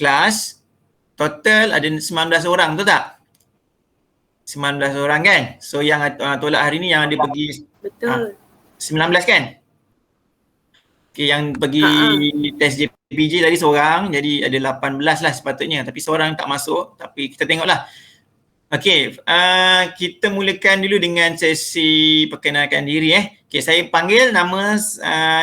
kelas, total ada 19 orang, betul tak? 19 orang kan? So yang tolak hari ni yang dia pergi Betul. 19 kan? Okay, yang pergi test JPJ tadi seorang, jadi ada 18 lah sepatutnya. Tapi seorang tak masuk, tapi kita tengoklah. Okay, kita mulakan dulu dengan sesi perkenalkan diri. Okay, saya panggil nama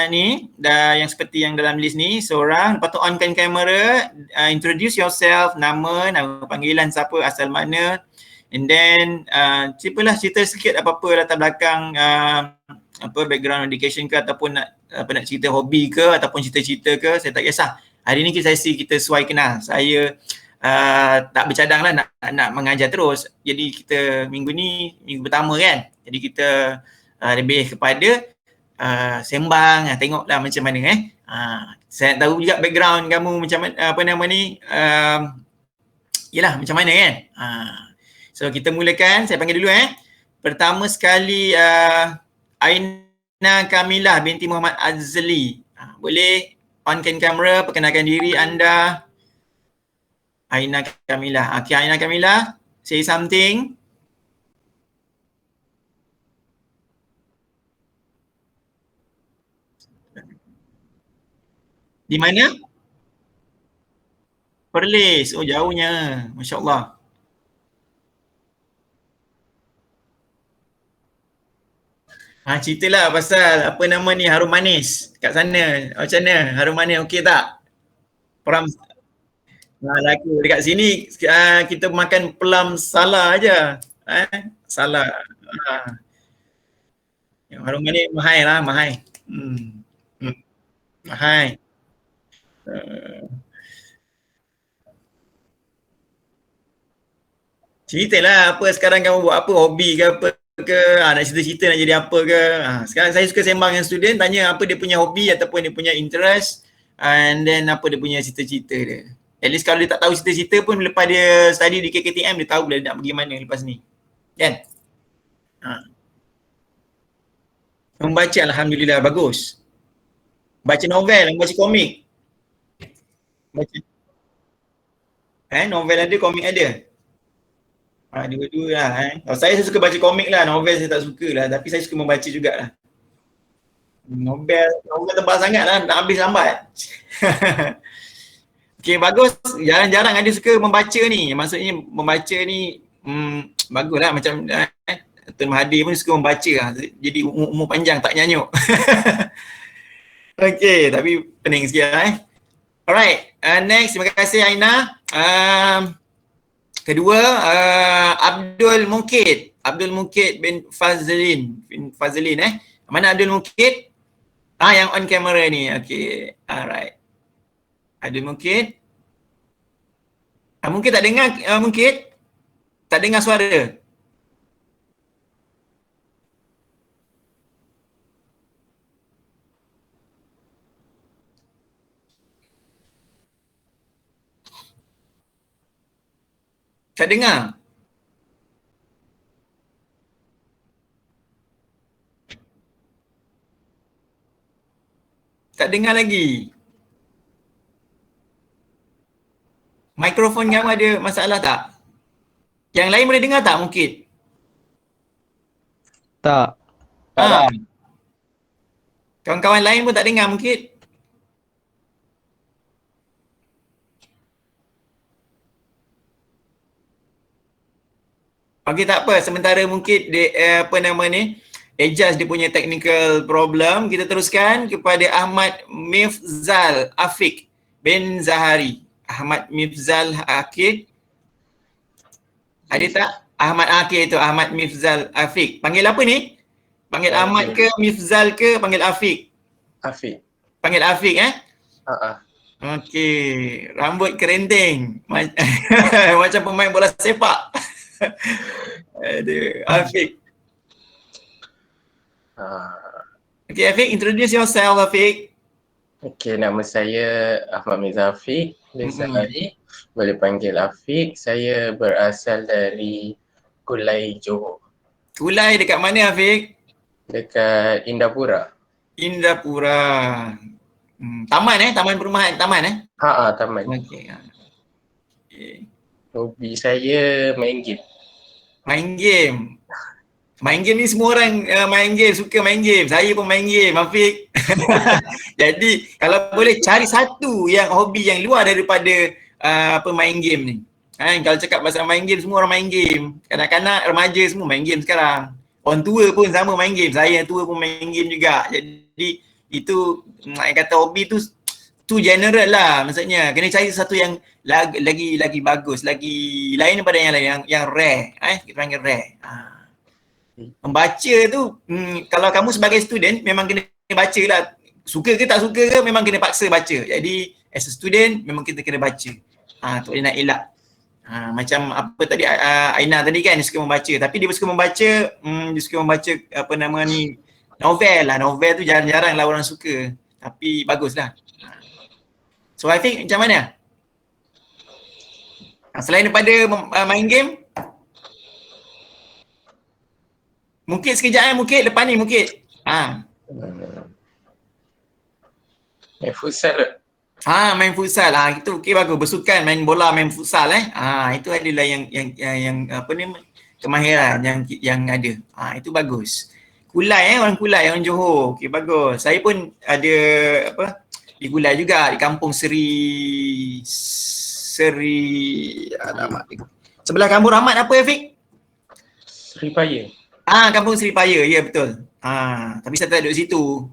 ni, yang seperti yang dalam list ni, seorang. Lepas tu onkan kamera, introduce yourself, nama panggilan siapa, asal mana. And then, cerita sikit apa-apa latar belakang, background education ke, ataupun nak cerita hobi ke, ataupun cita-cita ke, saya tak kisah. Hari ni sesi kita sesuai kenal. Saya tak bercadang lah nak mengajar terus. Jadi kita minggu ni minggu pertama kan. Jadi kita lebih kepada sembang, tengoklah macam mana saya nak tahu juga background kamu macam mana yelah macam mana kan. So kita mulakan, saya panggil dulu Pertama sekali Aina Kamilah binti Muhammad Azli. Boleh onkan kamera, perkenalkan diri anda. Aina Kamilah. Okay, Aina Kamilah, say something. Di mana? Perlis. Oh, jauhnya. Masya Allah. Ceritalah pasal apa nama ni, harum manis kat sana. Macam mana? Harum manis okey tak? Peram laku. Dekat sini kita makan pelam salah aja. Salah. Yang harum manis mahal lah, mahal. Mahal. Ceritalah apa sekarang kamu buat apa, hobi ke apa ke, nak cerita-cerita nak jadi apa ke. Sekarang saya suka sembang dengan student, tanya apa dia punya hobi ataupun dia punya interest, and then apa dia punya cita-cita dia. At least kalau dia tak tahu cita-cita pun lepas dia study di KKTM, dia tahu dia nak pergi mana lepas ni. Kan? Membaca Alhamdulillah, bagus. Baca novel, baca komik. Baca. Novel ada, komik ada. Dua-dua lah saya suka baca komik lah, novel saya tak suka lah, tapi saya suka membaca jugalah. Novel tebal sangat lah, nak habis lambat. Okay, bagus. Jarang-jarang ada suka membaca ni. Maksudnya membaca ni bagus lah, macam Tun Mahathir pun suka membaca lah. Jadi umur panjang tak nyanyuk. Okay, tapi pening sikit lah Alright, next, terima kasih Aina. Kedua, Abdul Mukid bin Fazlin. Mana Abdul Mukid? Yang on camera ni. Okay, alright. Abdul Mukid. Mungkin tak dengar, Mukid? Tak dengar suara? Tak dengar? Tak dengar lagi. Mikrofon kamu ada masalah tak? Yang lain boleh dengar tak mungkin? Tak. Kawan-kawan lain pun tak dengar mungkin? Okey, tak apa. Sementara mungkin dia, adjust dia punya technical problem. Kita teruskan kepada Ahmad Mifzal Afiq bin Zahari. Ahmad Mifzal Afiq. Ada tak? Ahmad Afiq itu, Ahmad Mifzal Afiq. Panggil apa ni? Panggil Ahmad ke, Mifzal ke, panggil Afiq? Afiq. Panggil Afiq Okey, rambut kerenting. Macam pemain bola sepak. Aduh, Afiq. Okay, Afiq, introduce yourself, Afiq. Okay, nama saya Ahmad Mirza Afiq bin Zahari. Boleh panggil Afiq. Saya berasal dari Kulai, Johor. Kulai dekat mana, Afiq? Dekat Indapura. Indapura. Taman Taman perumahan, taman Taman. Okey. Okay. Hobi saya main game. Main game. Main game ni semua orang main game, suka main game. Saya pun main game, Afiq. Jadi kalau boleh cari satu yang hobi yang luar daripada apa main game ni. Kalau cakap pasal main game, semua orang main game. Kanak-kanak, remaja semua main game sekarang. Orang tua pun sama main game. Saya yang tua pun main game juga. Jadi itu kata hobi tu general lah, maksudnya kena cari satu yang lagi bagus, lagi lain daripada yang lain, yang rare, kita panggil rare. Membaca tu kalau kamu sebagai student memang kena baca lah, suka ke tak suka ke memang kena paksa baca. Jadi as a student memang kita kena baca. Tak boleh nak elak. Macam apa tadi Aina tadi kan, dia suka membaca, tapi dia suka membaca dia suka membaca apa nama ni, novel lah. Novel tu jarang-jarang lah orang suka, tapi bagus lah. So Afiq macam mana? Selain daripada main game, mungkin sekejap mungkin lepas ni mungkin. Main futsal ke? Main futsal. Itu okey, bagus. Bersukan, main bola, main futsal itu adalah yang apa ni, kemahiran yang ada. Itu bagus. Kulai orang Kulai, orang Johor. Okey, bagus. Saya pun ada apa di Kulai juga, di kampung Seri alamat. Sebelah kampung Rahmat apa Afiq? Seri Paya. Kampung Seri Paya, ya betul. Tapi saya tak duduk situ.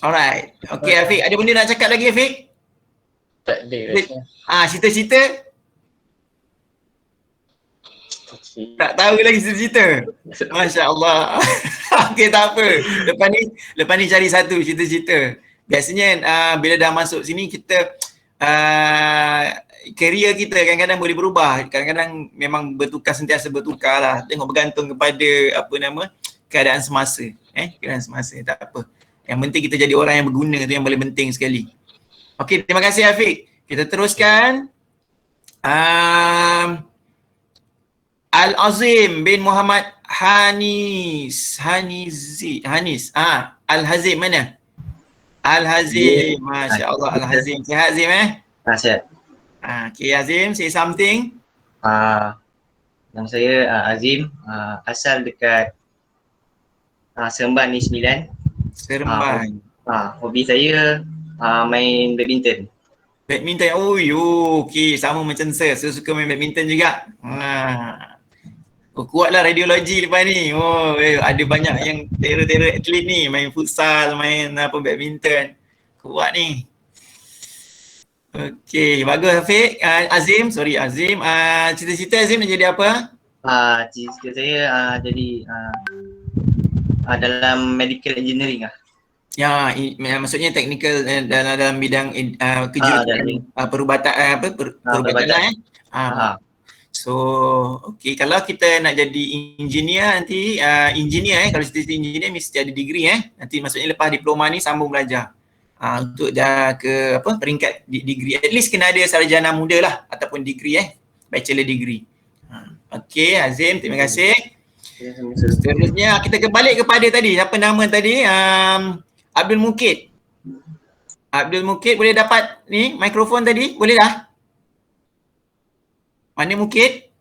Alright. Okay Afiq, ada benda nak cakap lagi Afiq? Tak ada rasa. Cita-cita? Tak tahu lagi cita-cita. Masya Allah. Okay, tak apa. Lepas ni cari satu cita-cita. Biasanya bila dah masuk sini kita career kita kadang-kadang boleh berubah. Kadang-kadang memang sentiasa bertukar lah. Tengok bergantung kepada apa nama, keadaan semasa. Keadaan semasa, tak apa. Yang penting kita jadi orang yang berguna, tu yang paling penting sekali. Okay, terima kasih Afiq. Kita teruskan. Al-Azim bin Muhammad Hanis. Al-Hazim mana? Al-Hazim, Masya Allah. Al-Hazim, sihat Azim Sihat. Okay Azim, say something. Nama saya Azim, asal dekat Seremban ni 9. Seremban. Hobi saya main badminton. Badminton, okay, sama macam saya suka main badminton juga. Kuatlah radiologi lepas ni. Ada banyak yang terror atlet ni, main futsal, main badminton. Kuat ni. Okay, bagus Afiq. Azim. Cita-cita Azim nak jadi apa? Cita-cita saya jadi dalam medical engineering lah. Ya, maksudnya technical dalam bidang kejuruteraan perubatan perubatan. So, okay, kalau kita nak jadi engineer nanti, kalau cita-cita engineer mesti ada degree nanti maksudnya lepas diploma ni sambung belajar. Untuk dah ke peringkat degree, at least kena ada sarjana muda lah ataupun degree bachelor degree. Okay Azim, terima kasih. Seterusnya kita kembali kepada tadi, apa nama tadi, Abdul Mukid. Abdul Mukid boleh dapat ni mikrofon tadi? Boleh dah? Mana Mukid?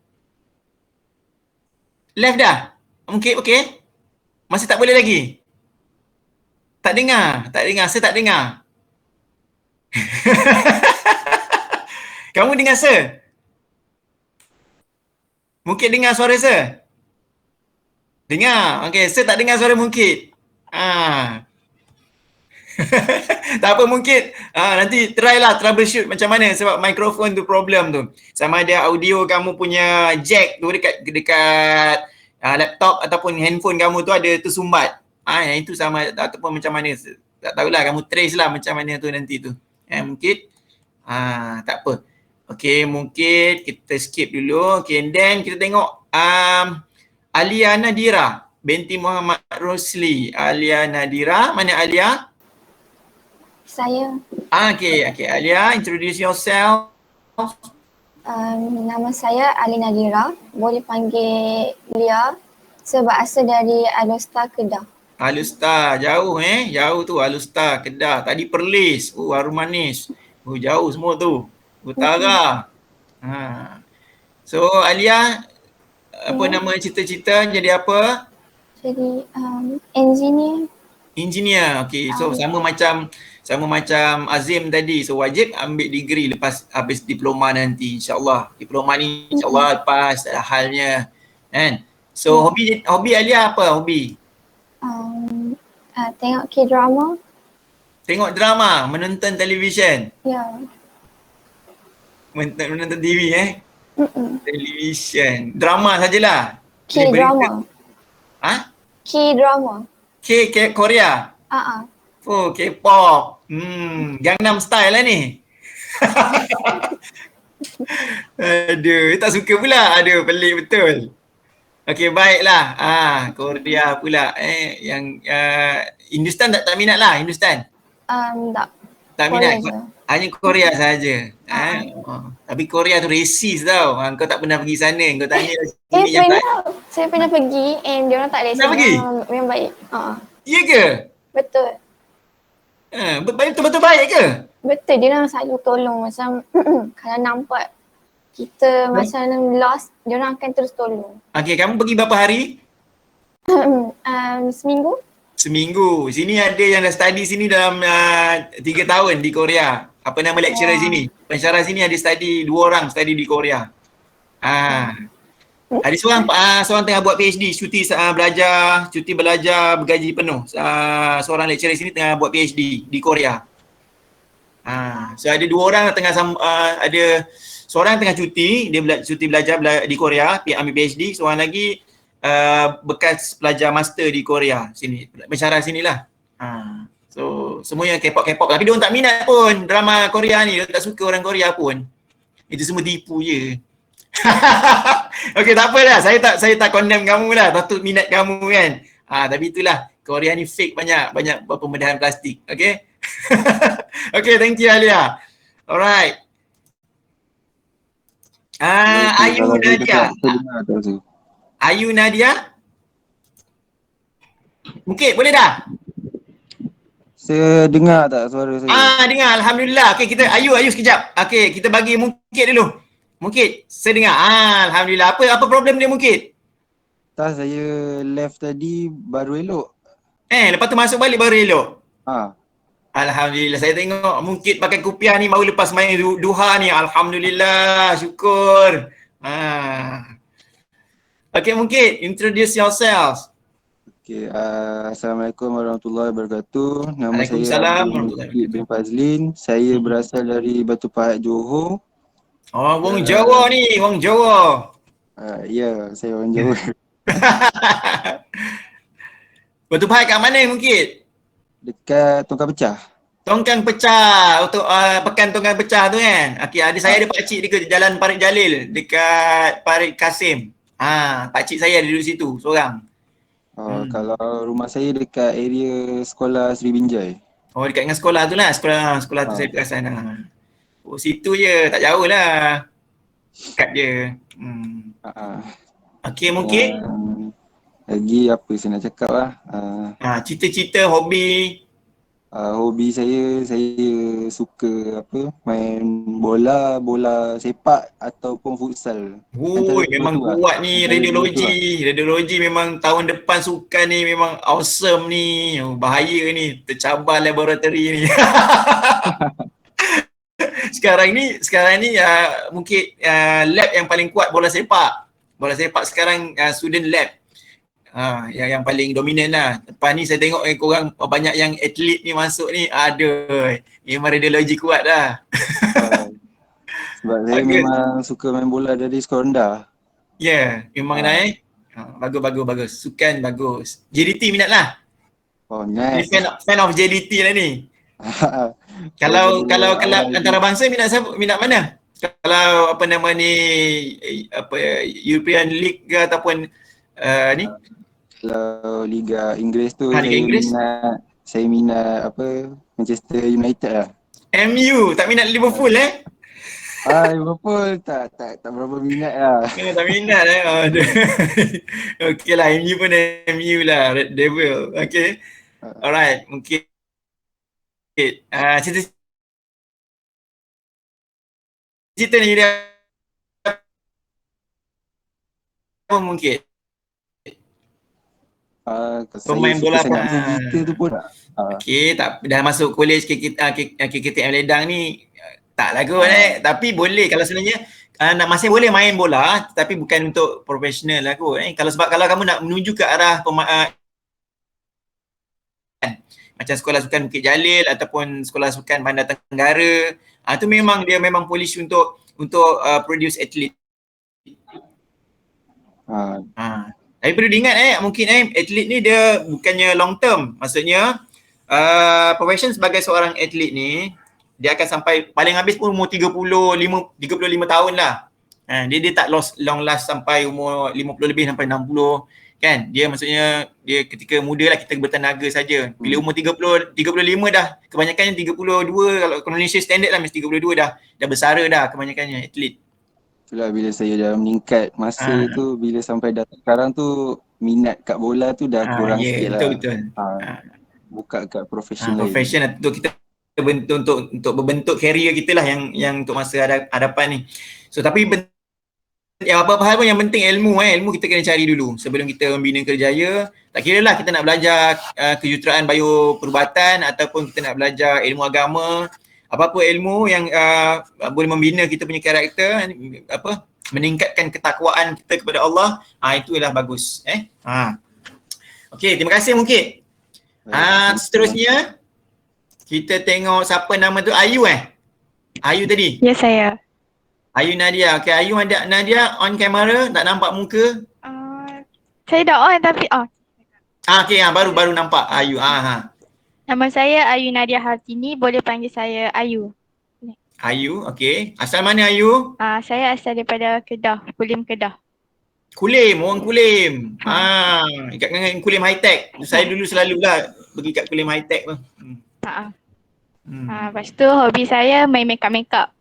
Left dah? Mukid okey? Masih tak boleh lagi? Tak dengar, saya tak dengar. Kamu dengar saya? Mukid dengar suara saya? Dengar. Okey, saya tak dengar suara Mukid. Tak apa mungkin nanti try lah troubleshoot macam mana, sebab mikrofon tu problem tu. Sama ada audio kamu punya jack tu dekat laptop ataupun handphone kamu tu ada tersumbat. Yang itu sama ataupun macam mana, tak tahulah, kamu trace lah macam mana tu nanti tu. Mungkin tak apa. Okey, mungkin kita skip dulu. Okey, and then kita tengok Alia Nadira binti Muhammad Rosli. Alia Nadira, mana Alia? Saya. Okay, Alia, introduce yourself. Nama saya Ali Nadira, boleh panggil Lia. Saya berasal dari Alustar, Kedah. Alustar, jauh jauh tu Alustar, Kedah. Tadi Perlis, harum manis. Oh, jauh semua tu. Utara. Ha. So Alia, apa Ya. nama cita-cita jadi apa? Jadi engineer. Engineer. Okay. So sama macam Azim tadi. So wajib ambil degree lepas habis diploma nanti, insya-Allah. Diploma ni insya-Allah lepas tak ada halnya. Kan? So hobi Alia apa hobi? Tengok K-drama. Tengok drama, menonton televisyen. Ya. Menonton TV televisyen. Drama sajalah. K-drama. Ha? K-drama. Korea. Oh, K-pop. Gangnam Style lah ni. Aduh, tak suka pula. Aduh, pelik betul. Okey, baiklah. Korea pula. Yang Hindustan tak minat lah, Hindustan. Tak. Tak Korea minat. je. Hanya Korea saja. Tapi Korea tu resis tau. Kau tak pernah pergi sana. Kau tanya sini yang Saya pernah pergi and dia orang tak boleh. Pernah pergi? Memang baik. Ya ke? Betul. Betul-betul baik ke? Betul, dia orang selalu tolong macam kalau nampak kita macam lost, dia orang akan terus tolong. Okey, kamu pergi berapa hari? Seminggu. Seminggu. Sini ada yang dah study sini dalam 3 tahun di Korea. Apa nama lecturer sini? Pensyarah sini ada study 2 orang study di Korea. Ada seorang tengah buat PhD, cuti belajar bergaji penuh. Seorang lecturer sini tengah buat PhD di Korea. So ada 2 orang tengah ada seorang tengah cuti, dia cuti belajar di Korea, ambil PhD, seorang lagi bekas pelajar master di Korea sini, pensyarah sinilah. So semuanya K-pop, tapi dia orang tak minat pun drama Korea ni, dia tak suka orang Korea pun. Itu semua tipu je. Okey, tak apa dah. Saya tak condemn kamu lah. Patut minat kamu kan. Tapi itulah, Korea ni fake banyak pembedahan plastik. Okey. Okey, thank you Alia. Alright. Ayu Nadia. Ayu Nadia. Mungkin boleh dah? Saya dengar tak suara saya? Dengar. Alhamdulillah. Okey, Ayu sekejap. Okey, kita bagi Mungkit dulu. Mungkit, saya dengar. Alhamdulillah. Apa problem dia Mungkit? Tak, saya left tadi baru elok. Lepas tu masuk balik baru elok? Alhamdulillah. Saya tengok Mungkit pakai kupiah ni baru lepas main duha ni. Alhamdulillah. Syukur. Okey Mungkit, introduce yourself. Okay, Assalamualaikum warahmatullahi wabarakatuh. Nama Waalaikumsalam saya Mungkit bin Fazlin. Saya berasal dari Batu Pahat, Johor. Wong Jawa ni, Wong Jawa. Ya, saya orang Jawa. Batu Pahat kat mana Mungkit? Dekat Tongkang Pecah. Tongkang Pecah, untuk pekan Tongkang Pecah tu kan. Okey, saya ada pakcik dekat Jalan Parit Jalil, dekat Parit Kasim. Pakcik saya ada duduk situ, seorang. Kalau rumah saya dekat area sekolah Sri Binjai. Dekat dengan sekolah tu lah, sekolah tu saya perasan. Situ je, tak jauh lah. Dekat je. Okey Mungkit. Lagi apa saya nak cakap lah. Cita-cita, hobi. Hobi saya suka main bola sepak ataupun futsal. Memang kuat ni radiologi memang tahun depan sukan ni memang awesome ni. Bahaya ni, tercabar laboratory ni. Sekarang ni mungkin lab yang paling kuat bola sepak sekarang, student lab. Yang paling dominan lah. Lepas ni saya tengok korang banyak yang atlet ni masuk ni. Aduh, memang radiologi kuat dah. Sebab saya memang suka main bola dari sekolah rendah. Memang dah bagus. Sukan bagus. JDT minat lah. Nice. Fan of JDT lah ni. Kalau kelab antarabangsa minat mana? Kalau apa nama ni, European League ke ataupun ni? Kalau Liga Inggeris tu Liga Inggeris? Saya minat Manchester United lah. MU, tak minat Liverpool Liverpool tak berapa minat lah. Tak minat Okey lah, MU pun MU lah, Red Devil. Okey. Alright, mungkin cita nak jadi apa mungkin? Pemain Saya bola suka sangat apa? main gitar tu pun. Okey, tak dah masuk college KKTM Ledang ni taklah kot tapi boleh kalau sebenarnya nak masih boleh main bola tapi bukan untuk profesional lah kot kalau kamu nak menuju ke arah macam sekolah sukan Bukit Jalil ataupun sekolah sukan Bandar Tenggara, tu memang dia memang polish untuk produce atlet. Tapi perlu diingat mungkin atlet ni dia bukannya long term. Maksudnya profession sebagai seorang atlet ni dia akan sampai paling habis pun umur 35 tahun lah. Dia tak long last sampai umur 50 lebih sampai 60 kan. Dia maksudnya dia ketika muda lah kita bertenaga saja. Bila umur 35 dah, kebanyakannya 32 kalau Malaysia standard lah mesti 32 dah bersara dah kebanyakannya atlet. Itulah bila saya dah meningkat masa tu, bila sampai dah sekarang tu minat kat bola tu dah kurang sikit lah. Betul. Buka kat professional. Profession untuk kita untuk berbentuk career kita lah yang untuk masa hadapan ni. So tapi apa-apa hal pun yang penting ilmu kita kena cari dulu sebelum kita membina kerjaya. Tak kira lah kita nak belajar kejuruteraan bioperubatan ataupun kita nak belajar ilmu agama, apa-apa ilmu yang boleh membina kita punya karakter, meningkatkan ketakwaan kita kepada Allah, itulah bagus. Okey, terima kasih Mungkit. Seterusnya kita tengok siapa nama tu, Ayu Ayu tadi? Ya, saya. Ayu Nadia. Okay, Ayu Nadia on kamera, tak nampak muka? Saya dah on tapi Okay, baru nampak Ayu. Nama saya Ayu Nadia Hartini, boleh panggil saya Ayu. Ayu, okay. Asal mana Ayu? Saya asal daripada Kedah, Kulim Kedah. Kulim, orang Kulim. Kat dengan Kulim High Tech. Saya dulu selalulah pergi kat Kulim High Tech tu. Lepas tu hobi saya main makeup.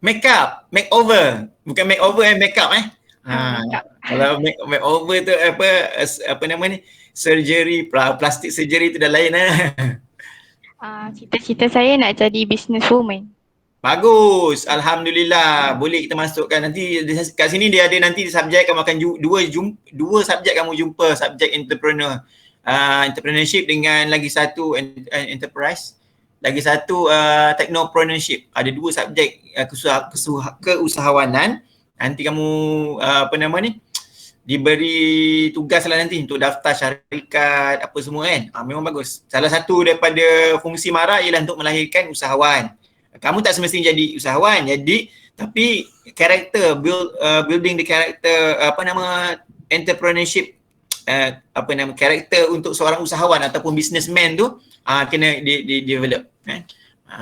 Makeup, makeover. Bukan makeover makeup Kalau makeover tu apa nama ni? Surgery, plastic surgery tu dah lain Cita-cita saya nak jadi businesswoman. Bagus, alhamdulillah. Boleh kita masukkan nanti kat sini dia ada nanti subjek kamu akan dua subjek kamu jumpa, subjek entrepreneurship dengan lagi satu enterprise. Lagi satu technopreneurship. Ada dua subjek keusahawanan. Nanti kamu diberi tugas lah nanti untuk daftar syarikat apa semua kan. Memang bagus. Salah satu daripada fungsi MARA ialah untuk melahirkan usahawan. Kamu tak semestinya jadi usahawan, tapi karakter building the character entrepreneurship karakter untuk seorang usahawan ataupun businessman tu kena di develop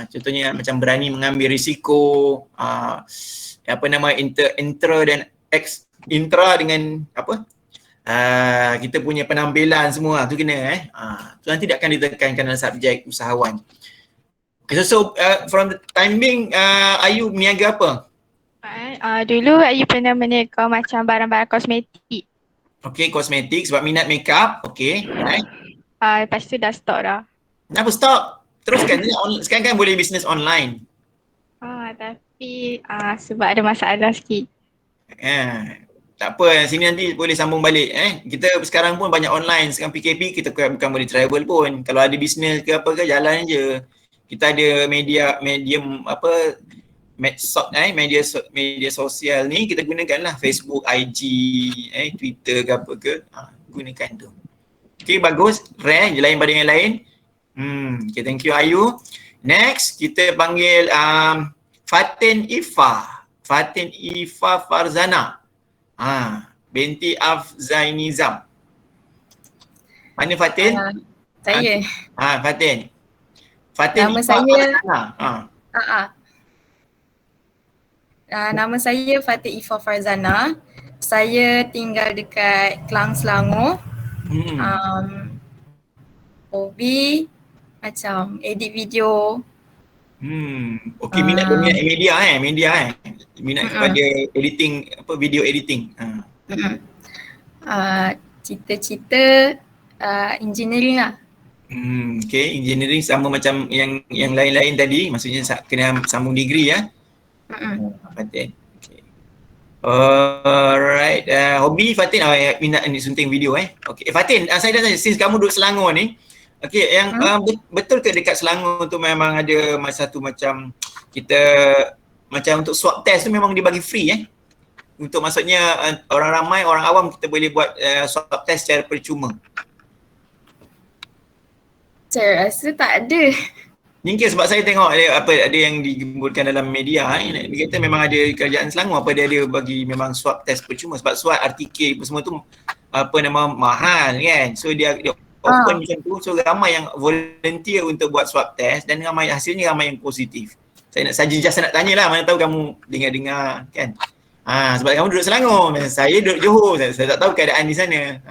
contohnya macam berani mengambil risiko, intra dengan kita punya penampilan semua tu kena tu nanti akan ditekankan dalam subjek usahawan. Okay, so from the time being Ayu meniaga apa? Dulu Ayu pernah meniaga macam barang-barang kosmetik. Okay, kosmetik sebab minat makeup. Okay, right. Lepas tu dah stop dah. Kenapa stop? Teruskan. Sekarang kan boleh bisnes online. Tapi sebab ada masalah sikit. Tak apa, sini nanti boleh sambung balik. Kita sekarang pun banyak online. Sekarang PKP kita bukan boleh travel pun. Kalau ada bisnes ke apa ke, jalan je. Kita ada medium media sosial ni kita gunakanlah, Facebook, IG, Twitter ke apa ke, gunakan tu. Okay, bagus. Rare je lain pada yang lain. Okay, thank you Ayu. Next, kita panggil Fatin Ifa Farzana. Binti Afzainizam. Mana Fatin? Saya. Fatin. Nama saya nama saya Fatin Ifa Farzana. Saya tinggal dekat Klang, Selangor. Hobi macam edit video. Okey, minat media minat kepada editing, video editing. Cita-cita engineering lah. Okay, engineering sama macam yang lain-lain tadi, maksudnya kena sambung degree ya. Fatin. Okay. Alright. Hobi Fatin minat ni sunting video Okay. Fatin, saya dah tanya since kamu duduk Selangor ni. Okay, yang betul ke dekat Selangor tu memang ada satu macam kita macam untuk swab test tu memang dibagi free untuk maksudnya orang ramai, orang awam kita boleh buat swab test secara percuma. Saya rasa tak ada. Mungkin sebab saya tengok ada yang digemburkan dalam media dia kata memang ada kerajaan Selangor dia ada bagi memang swab test percuma sebab swab RTK semua tu mahal kan. So dia open macam tu, so ramai yang volunteer untuk buat swab test dan hasilnya ramai yang positif. Saya nak tanya lah, mana tahu kamu dengar kan. Sebab kamu duduk Selangor, saya duduk Johor, saya tak tahu keadaan di sana.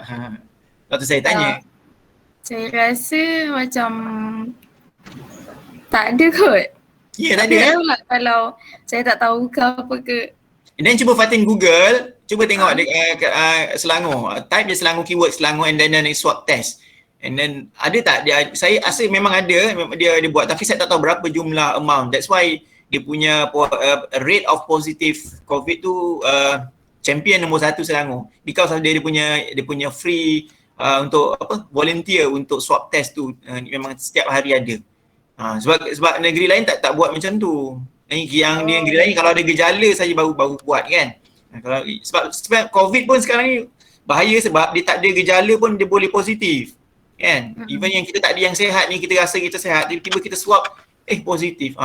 Waktu saya tanya. Saya rasa macam tak ada kot. Ya, tak ada. Pula kalau saya tak tahu ke apa ke. Dan cuba Fatin Google, cuba tengok Selangor. Type je Selangor keyword Selangor and then swab test. And then ada tak saya rasa memang ada dia buat tapi saya tak tahu berapa jumlah amount. That's why dia punya rate of positive COVID tu champion nombor 1 Selangor because of dia punya free untuk volunteer untuk swab test tu memang setiap hari ada. Sebab negeri lain tak buat macam tu. Yang di negeri lain kalau ada gejala saja baru buat kan. Kalau sebab COVID pun sekarang ni bahaya sebab dia tak ada gejala pun dia boleh positif. Kan? Even yang kita tak ada yang sihat ni, kita rasa kita sihat, tiba-tiba kita swab positif.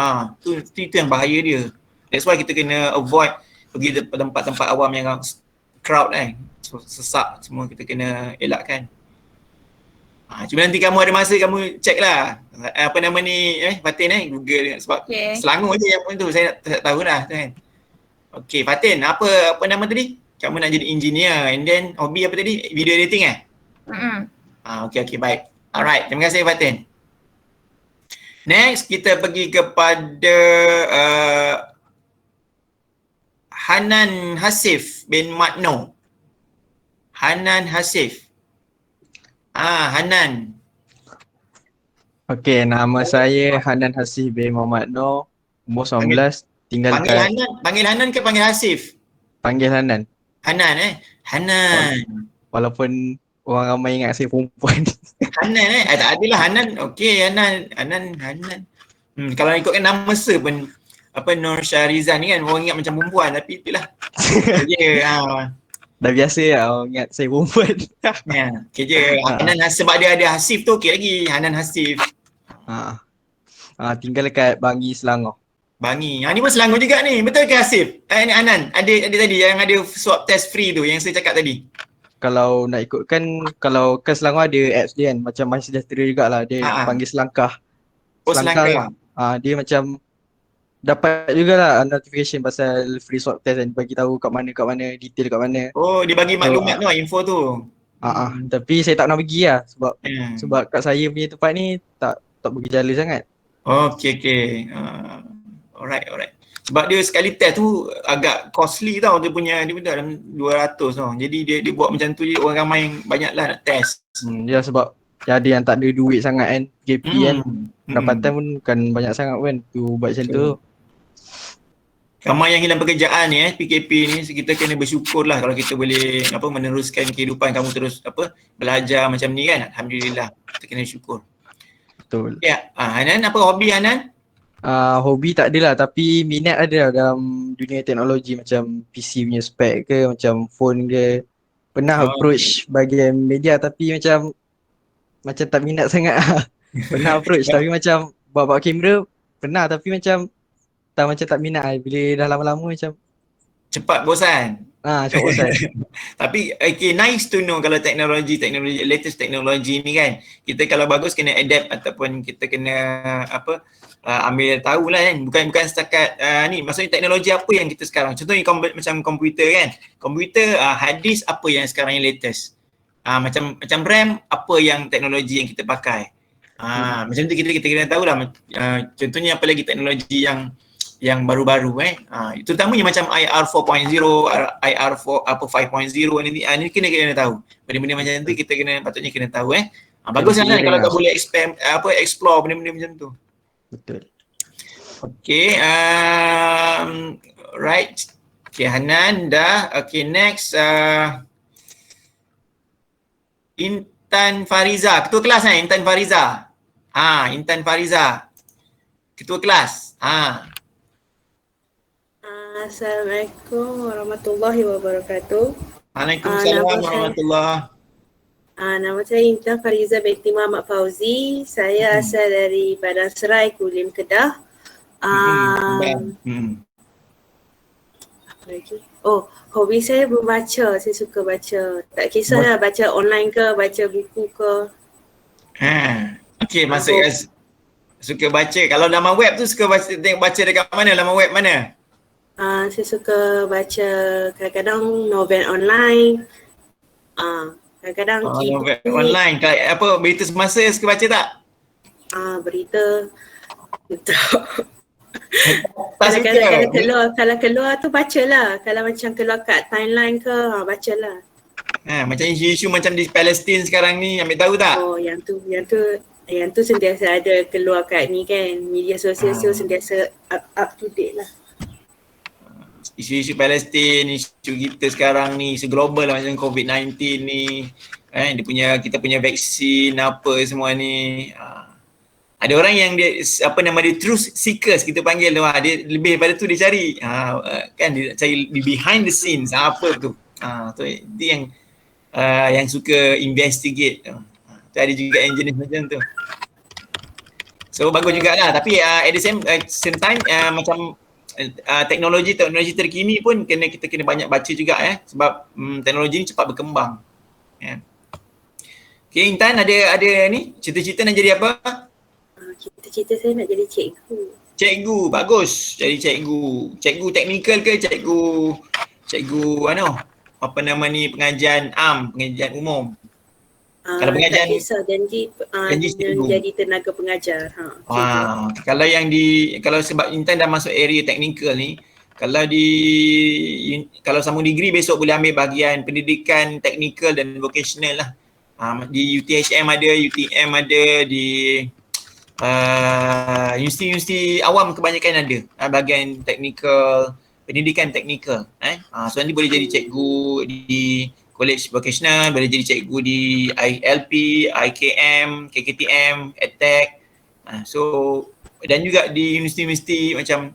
Itu yang bahaya dia. That's why kita kena avoid pergi tempat-tempat awam yang crowd so, sesak semua kita kena elakkan. Cuma nanti kamu ada masa kamu check lah apa nama ni Fatin Google sebab Selangor je yang tu saya tak tahu dah kan. Okay Fatin, apa nama tadi? Kamu nak jadi engineer and then hobi apa tadi? Video editing Okay, baik. Alright, terima kasih Fatin. Next, kita pergi kepada Hanan Hasif bin Matno. Hanan Hasif. Hanan. Okey, nama saya Hanan Hasif bin Muhammad Noor, umur 19, tinggal panggil Hanan ke panggil Hasif? Panggil Hanan. Hanan Hanan. Walaupun orang ramai ingat saya perempuan. Hanan tak adalah Hanan. Okey, Hanan. Kalau ikutkan nama pun Nur Syahrizan ni kan orang ingat macam perempuan tapi itulah. Dah biasa lah orang ingat saya perempuan. Okey je. Hanan sebab dia ada Hasif tu okey lagi. Hanan Hasif. Tinggal dekat Bangi, Selangor. Bangi. Ni pun Selangor juga ni. Betul ke Hasif? Ni Hanan. Ada tadi yang ada swab test free tu yang saya cakap tadi. Kalau nak ikutkan, kalau ke Selangor ada apps dia kan, macam MySejahtera jugalah, dia panggil Selangkah. Selangkah. Dia macam dapat jugalah notification pasal free swab test dan bagi tahu kat mana, detail kat mana. Dia bagi maklumat tu, info tu. Tapi saya tak pernah pergi lah sebab kat saya punya tempat ni tak bergejala sangat. Okay. Alright. Sebab dia sekali test tu agak costly tau, dia pun dalam 200 tau. Jadi dia buat macam tu je, orang ramai yang banyak lah nak test. Ya sebab ada yang tak ada duit sangat kan, PKP kan, pendapatan pun bukan banyak sangat kan, tu buat macam tu. Ramai yang hilang pekerjaan ni PKP ni, kita kena bersyukur lah kalau kita boleh meneruskan kehidupan kamu terus belajar macam ni kan. Alhamdulillah, kita kena syukur. Betul. Ya, Hanan, apa hobi Hanan? Hobi tak adalah tapi minat ada dalam dunia teknologi macam PC punya spek ke, macam phone ke. Pernah approach bahagian media tapi macam tak minat sangat lah. Pernah approach tapi macam bawa kamera pernah tapi macam tak minat lah. Bila dah lama-lama macam cepat bosan. Cepat bosan. Tapi nice to know kalau teknologi latest teknologi ni kan. Kita kalau bagus kena adapt ataupun kita kena ambil tahu lah kan. Bukan setakat ni, maksudnya teknologi apa yang kita sekarang. Contohnya macam komputer kan. Komputer hard disk apa yang sekarang yang latest. Macam RAM apa yang teknologi yang kita pakai. Macam tu kita kena tahu lah. Contohnya apa lagi teknologi yang baru-baru terutamanya macam IR 4.0, IR 5.0 ni kena tahu. Benda-benda macam tu kita patutnya kena tahu bagus kan kalau kau boleh explore benda-benda macam tu. Betul. Okey, Right. Okay, Hanan dah. Okay, next. Intan Fariza. Ketua kelas kan? Intan Fariza. Intan Fariza. Ketua kelas. Assalamualaikum warahmatullahi wabarakatuh. Waalaikumsalam warahmatullahi. Nama saya Intan Fariza binti Muhammad Fauzi. Saya asal dari Padang Serai, Kulim, Kedah. Apa lagi? Oh, hobi saya membaca. Saya suka baca. Tak kisahlah baca online ke, baca buku ke. Okay, maksudnya suka baca. Kalau laman web tu suka baca, tengok baca dekat mana? Laman web mana? Saya suka baca kadang-kadang novel online. Kadang-kadang novel online. Apa berita semasa suka baca tak? Berita. Kadang-kadang kalau keluar tu bacalah. Kalau macam keluar kat timeline ke, bacalah. Macam isu-isu macam di Palestin sekarang ni, ambil tahu tak? Oh, yang tu sentiasa ada keluar kat ni kan. Media sosial sentiasa up to date lah. Isu-isu Palestin, isu kita sekarang ni, isu global lah, macam COVID-19 ni. Kita punya vaksin apa semua ni. Ada orang yang dia truth seekers kita panggil tu. Dia lebih daripada tu dia cari. Kan dia cari behind the scenes apa tu. Tu yang suka investigate tu. Ada juga yang jenis macam tu. So bagus jugalah, tapi at the same time macam teknologi terkini pun kita kena banyak baca juga sebab teknologi ni cepat berkembang. Okay, Intan ada ni cita-cita nak jadi apa? Cita-cita saya nak jadi cikgu. Cikgu, bagus. Jadi cikgu. Cikgu teknikal ke cikgu apa nama ni, pengajian umum? Kalau pengajian tak kisah, janji jadi tenaga pengajar. Kalau sebab Intan dah masuk area teknikal ni, kalau sambung degree besok boleh ambil bahagian pendidikan teknikal dan vocational lah. Di UTHM ada, UTM ada, di universiti awam kebanyakan ada bahagian teknikal, pendidikan teknikal. So nanti boleh jadi cikgu di college vocational, boleh jadi cikgu di ILP, IKM, KKTM, EdTech. So dan juga di universiti-universiti macam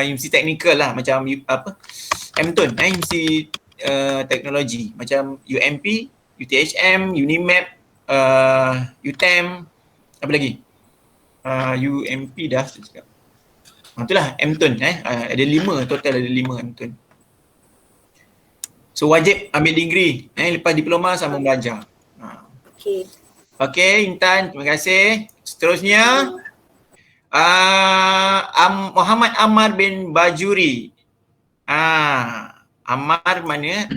universiti teknikal lah, macam MTUN, universiti teknologi macam UMP, UTHM, UNIMAP, UTEM, apa lagi? UMP dah saya cakap. Itulah MTUN ada 5 total, ada 5 MTUN. So wajib ambil degree lepas diploma sambung belajar. Okey Intan, terima kasih. Seterusnya Muhammad Ammar bin Bajuri. Ammar mana?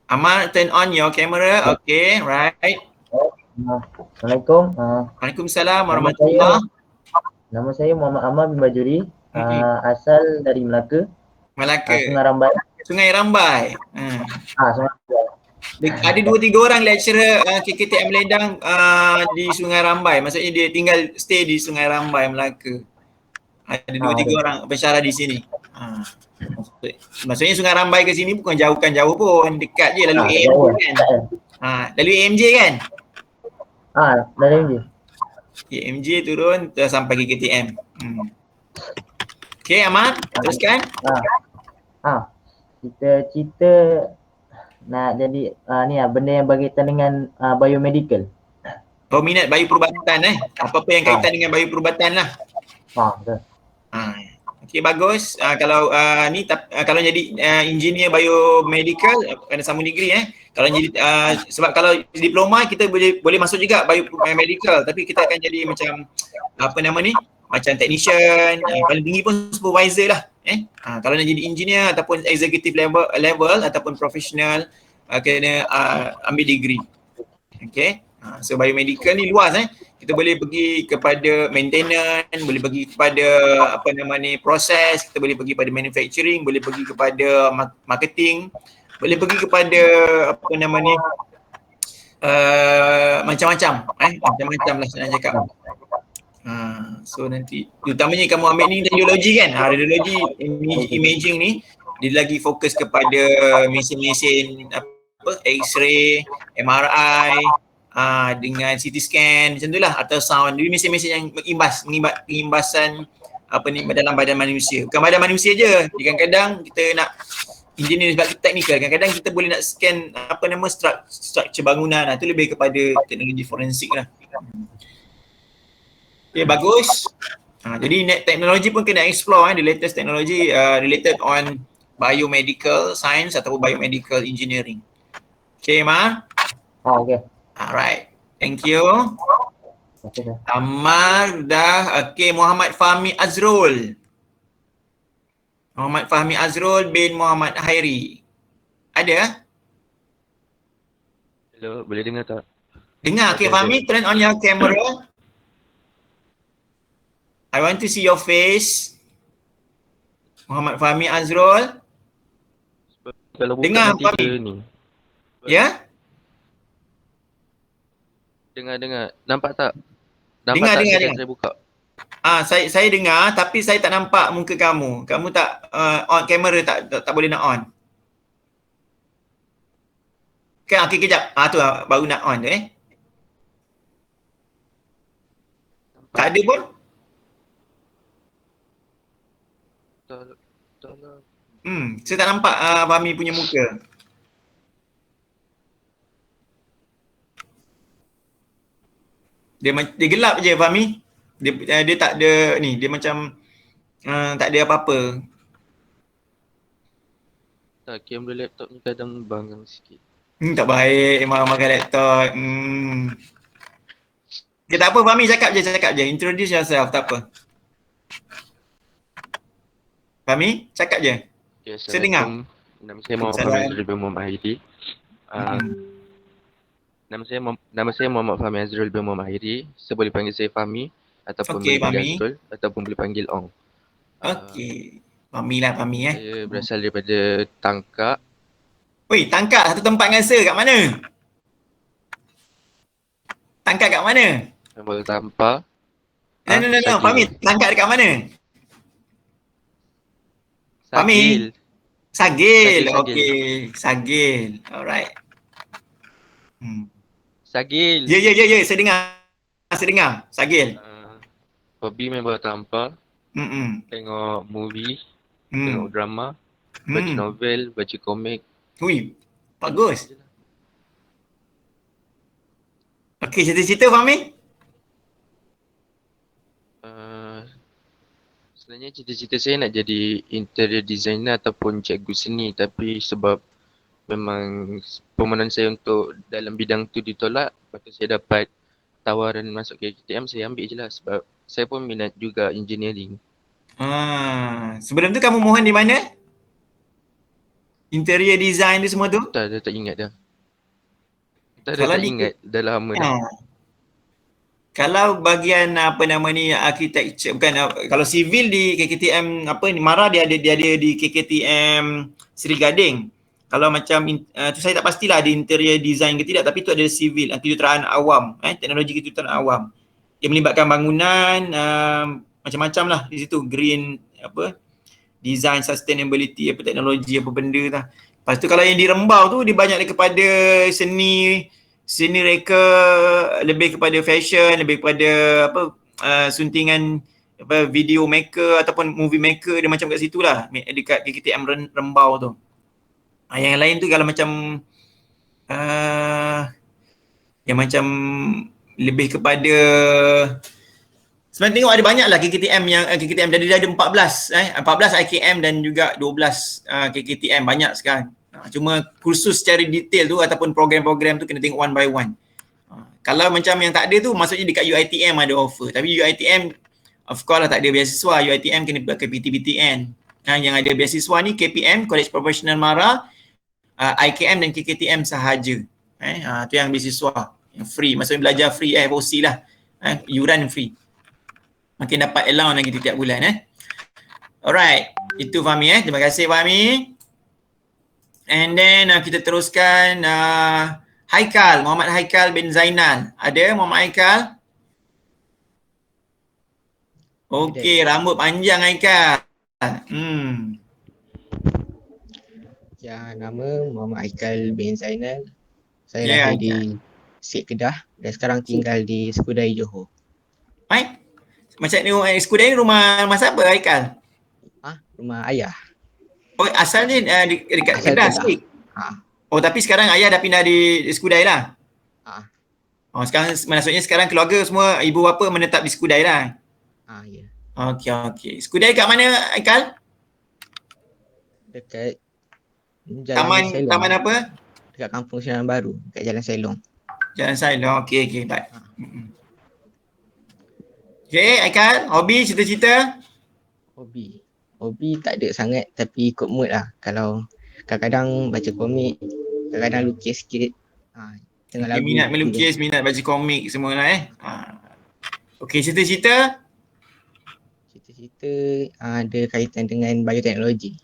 Ammar, turn on your camera. Okay, right. Assalamualaikum. Waalaikumsalam warahmatullahi. Nama saya Muhammad Ammar bin Bajuri. Asal dari Melaka. Sungai Rambai. Sungai Rambai. Sungai Rambai. Ada 2-3 orang lecturer KKTM Ledang di Sungai Rambai. Maksudnya dia tinggal stay di Sungai Rambai, Melaka. Ada 2-3 orang pensyarah di sini. Maksudnya Sungai Rambai ke sini bukan jauh pun, dekat je, lalu AMJ kan. Lalu AMJ kan? Dari AMJ. AMJ turun dah sampai KKTM. Okay Ammar, teruskan. Cita-cita nak jadi benda yang berkaitan dengan biomedical. Kau minat bioperubatan apa-apa yang kaitan dengan bioperubatan lah. Betul. Okey, bagus. Kalau kalau jadi engineer biomedical kena sambung degree Kalau jadi sebab kalau diploma kita boleh masuk juga biomedical, tapi kita akan jadi macam apa nama ni? Macam technician, paling tinggi pun supervisor lah. Kalau nak jadi engineer ataupun executive level ataupun professional kena ambil degree. Okay. So biomedical ni luas Kita boleh pergi kepada maintenance, boleh pergi kepada apa nama ni, proses, kita boleh pergi kepada manufacturing, boleh pergi kepada marketing, boleh pergi kepada apa nama ni, macam-macam macam-macam lah saya nak cakap. So nanti terutamanya kamu ambil ni radiologi kan? Radiologi imaging ni dia lagi fokus kepada mesin-mesin apa X-ray, MRI, dengan CT scan macam itulah atau sound. Jadi mesin-mesin yang pengimbasan apa ni dalam badan manusia. Bukan badan manusia je. Kadang-kadang kita nak engineer sebab teknikal, kadang-kadang kita boleh nak scan apa nama structure bangunan. Itu lebih kepada teknologi forensik lah. Okay, bagus. Jadi teknologi pun kena explore the latest technology related on biomedical science ataupun biomedical engineering. Okay, Ma? Okay. Alright. Thank you. Ammar dah. Okay, Muhammad Fahmi Azrul. Muhammad Fahmi Azrul bin Muhammad Hairi. Ada? Hello, boleh dengar tak? Dengar. Okay, Fahmi, turn on your camera. I want to see your face. Muhammad Fahmi Azrul. Kalau buka dengar, nanti Fahmi. dia ni. Ya? Dengar. Nampak tak? Dengar. Saya buka. Saya dengar tapi saya tak nampak muka kamu. Kamu tak on kamera, tak boleh nak on. Okay, kejap. Tu baru nak on tu Tak ada pun? Saya tak nampak Fahmi punya muka. Dia gelap je Fahmi. Dia tak ada ni, dia macam tak ada apa-apa. Tak, kamera laptop ni kadang banggang sikit. Tak baik makan laptop. Okay, tak apa Fahmi, cakap je. Introduce yourself, tak apa. Fahmi, cakap je. Okay, saya dengar. Nama saya Muhammad Fahmi Azrul bin Muhammad Hairi. Nama saya Muhammad Fahmi Azrul bin Muhammad Hairi. Saya boleh panggil saya Fahmi ataupun boleh panggil Azrul ataupun boleh panggil Ong. Okey. Fahmi lah Fahmi Saya berasal daripada Tangkak. Woi, Tangkak satu tempat dengan saya kat mana? Tangkak kat mana? Sambal Tampar. No. Fahmi, Tangkak dekat mana? Fahmi? Sagil. Okey, Sagil. Alright. Sagil. Ya, saya dengar. Sagil. Hobi main bola tampar. Tengok movie, tengok drama, baca novel, baca komik. Ui, bagus. Okey, cerita-cerita Fahmi? Sebenarnya cita-cita saya nak jadi interior designer ataupun cikgu seni, tapi sebab memang permohonan saya untuk dalam bidang tu ditolak, lepas tu saya dapat tawaran masuk KKTM, saya ambil je lah sebab saya pun minat juga engineering. Sebelum tu kamu mohon di mana? Interior design tu semua tu? Tak ingat dah. Tak ingat, dah lama dah. Kalau bahagian apa nama ni architecture, bukan kalau civil di KKTM apa ni Mara dia ada di KKTM Seri Gading. Kalau macam tu saya tak pastilah ada interior design ke tidak, tapi tu ada civil, kejuruteraan awam, teknologi kejuruteraan awam. Dia melibatkan bangunan macam-macam lah di situ, green apa design, sustainability, apa teknologi, apa benda lah. Lepas tu kalau yang di Rembau tu dia banyak kepada seni reka, lebih kepada fashion, lebih kepada apa suntingan apa video maker ataupun movie maker, dia macam kat situ lah dekat KKTM Rembau tu. Yang lain tu kalau macam yang macam lebih kepada sebenarnya tengok ada banyak lah KKTM yang KKTM dia ada 14 IKM dan juga 12 KKTM, banyak sekarang. Cuma kursus secara detail tu ataupun program-program tu kena tengok one by one. Kalau macam yang tak ada tu maksudnya dekat UiTM ada offer, tapi UiTM of course lah tak ada beasiswa. UiTM kena pakai PTBTN. Yang ada beasiswa ni KPM, College Professional Mara, IKM dan KKTM sahaja. Tu yang beasiswa, yang free, maksudnya belajar free FOC lah. Yuran free. Makin dapat allowance lagi setiap bulan Alright, itu Fahmi Terima kasih Fahmi. And then kita teruskan Haikal, Muhammad Haikal bin Zainal. Ada Muhammad Haikal? Okey, rambut panjang Haikal. Ya, nama Muhammad Haikal bin Zainal. Saya Ya, lahir di Sik Kedah dan sekarang tinggal di Skudai, Johor. Hai. Macam ni Skudai ni rumah siapa Haikal? Rumah ayah. Oh, asalnya dekat Asal Kedah Kedah. Sik. Oh, tapi sekarang ayah dah pindah di Skudai lah. Oh, sekarang maksudnya sekarang keluarga semua ibu bapa menetap di Skudai lah. Ya. Okey. Skudai kat mana Haikal? Dekat Jalan Selong. Taman apa? Dekat Kampung Sinan Baru, dekat Jalan Selong. Jalan Selong. Okey, baik. Okey, Haikal, hobi, cita-cita? Hobi tak ada sangat tapi ikut mood lah. Kalau kadang-kadang baca komik, kadang-kadang lukis sikit. Tengah lagu. Minat melukis, minat baca komik semua lah Okey, cita-cita? Cita-cita ada kaitan dengan bioteknologi.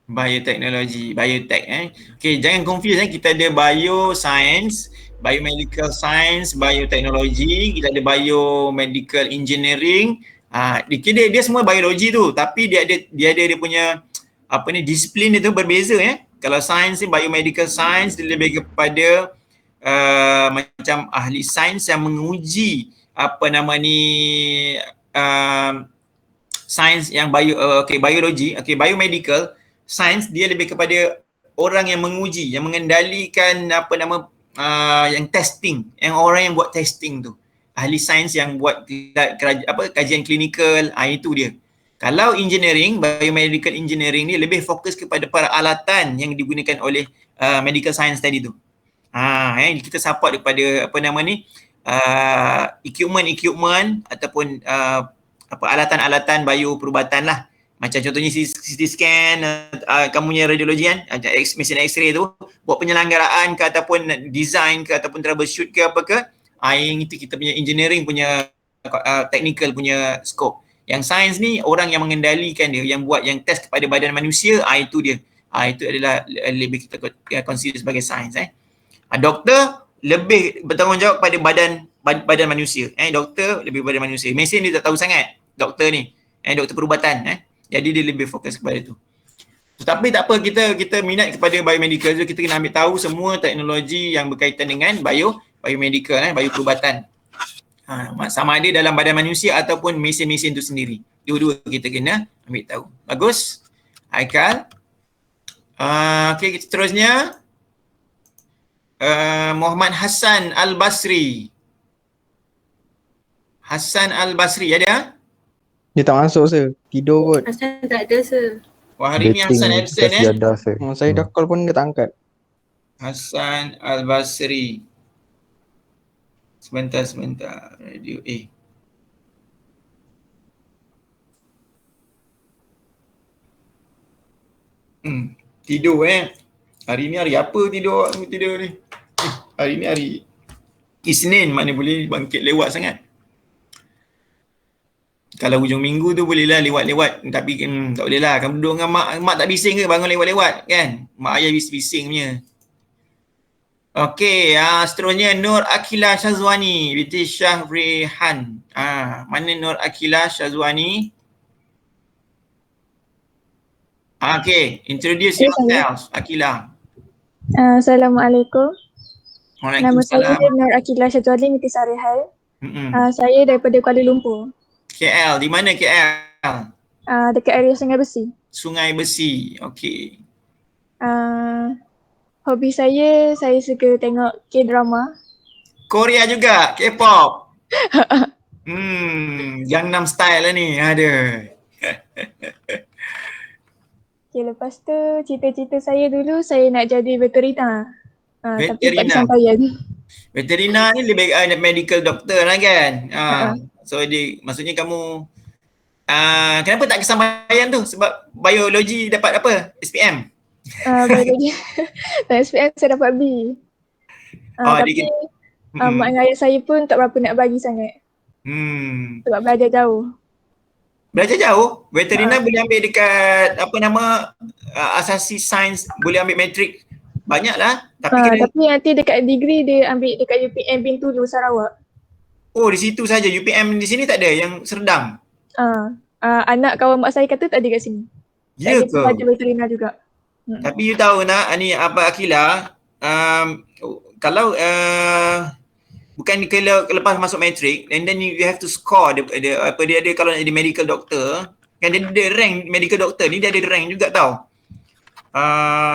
Biotech Okey, jangan confuse kita ada bioscience, biomedical science, biotechnology, kita ada biomedical engineering. Dia semua biologi tu, tapi dia ada punya disiplin dia tu berbeza Kalau science ni biomedical science dia lebih kepada macam ahli sains yang menguji sains yang biologi, biomedical science dia lebih kepada orang yang menguji, yang mengendalikan yang testing, yang orang yang buat testing tu. Ahli sains yang buat kajian klinikal, itu dia. Kalau engineering, biomedical engineering ni lebih fokus kepada peralatan yang digunakan oleh medical science tadi tu. Kita support daripada equipment ataupun alatan-alatan bioperubatan lah. Macam contohnya CT scan, kamu punya radiologi kan, mesin X-ray tu, buat penyelenggaraan ke ataupun design ke ataupun troubleshoot ke apa ke, yang itu kita punya engineering punya technical punya scope. Yang sains ni orang yang mengendalikan dia, yang buat yang test kepada badan manusia, itu dia. Itu adalah lebih kita consider sebagai sains. Doktor lebih bertanggungjawab pada badan manusia. Doktor lebih pada manusia. Mesin dia tak tahu sangat. Doktor ni, doktor perubatan. Jadi dia lebih fokus kepada tu. Tetapi tak apa, kita minat kepada biomedical tu, kita kena ambil tahu semua teknologi yang berkaitan dengan biomedical, bioperubatan. Sama ada dalam badan manusia ataupun mesin-mesin tu sendiri. Dua-dua kita kena ambil tahu. Bagus. Haikal. Okey, kita terusnya. Muhammad Hassan Al-Basri. Hassan Al-Basri ada? Dia tak masuk sir. Tidur kot. Hassan tak ada sir. Wah, hari ni Hassan absent Saya dah call pun dia tak angkat. Hassan Al-Basri. Sebentar. Radio tidur Hari ni hari apa tidur ni? Hari ni hari Isnin, mana boleh bangkit lewat sangat. Kalau hujung minggu tu bolehlah lewat-lewat, tapi tak boleh lah. Kamu duduk dengan mak tak bising ke bangun lewat-lewat kan? Mak ayah bising punya. Okey, seterusnya Nur Akila Syazwani binti Syah Rehan. Mana Nur Akila Syazwani? Okey, introduce yourself Akila. Assalamualaikum. Nama saya Waalaikumsalam. Nur Akila Syazwani binti Syah Rehan. Saya daripada Kuala Lumpur. KL, di mana KL? Dekat area Sungai Besi. Sungai Besi, okey. Hobi saya suka tengok K-drama. Korea juga, K-pop. Gangnam Style lah ni, ada. Okay, lepas tu cita-cita saya dulu saya nak jadi veterina. Tapi tak Veterina. kesampaian. Veterina ni lebih medical doctor lah kan. So maksudnya kamu kenapa tak kesampaian tu? Sebab biologi dapat apa? SPM? Biologi. Dan SPM saya dapat B. Tapi mak dan ayah saya pun tak berapa nak bagi sangat. Sebab belajar jauh. Belajar jauh? Veterina boleh ambil dekat asasi sains, boleh ambil matrik. Banyak lah. Tapi nanti dekat degree dia ambil dekat UPM Bintulu Sarawak. Oh, di situ saja. UPM di sini tak ada yang Serdang? Anak kawan mak saya kata tak ada kat sini. Ya Dia ke? belajar veterina juga. Tapi you tahu nak, ni apa Akila, kalau bukan kalau lepas masuk matrik, and then you have to score dia ada kalau nak jadi medical doctor, kan dia ada rank medical doctor ni, dia ada rank juga tau.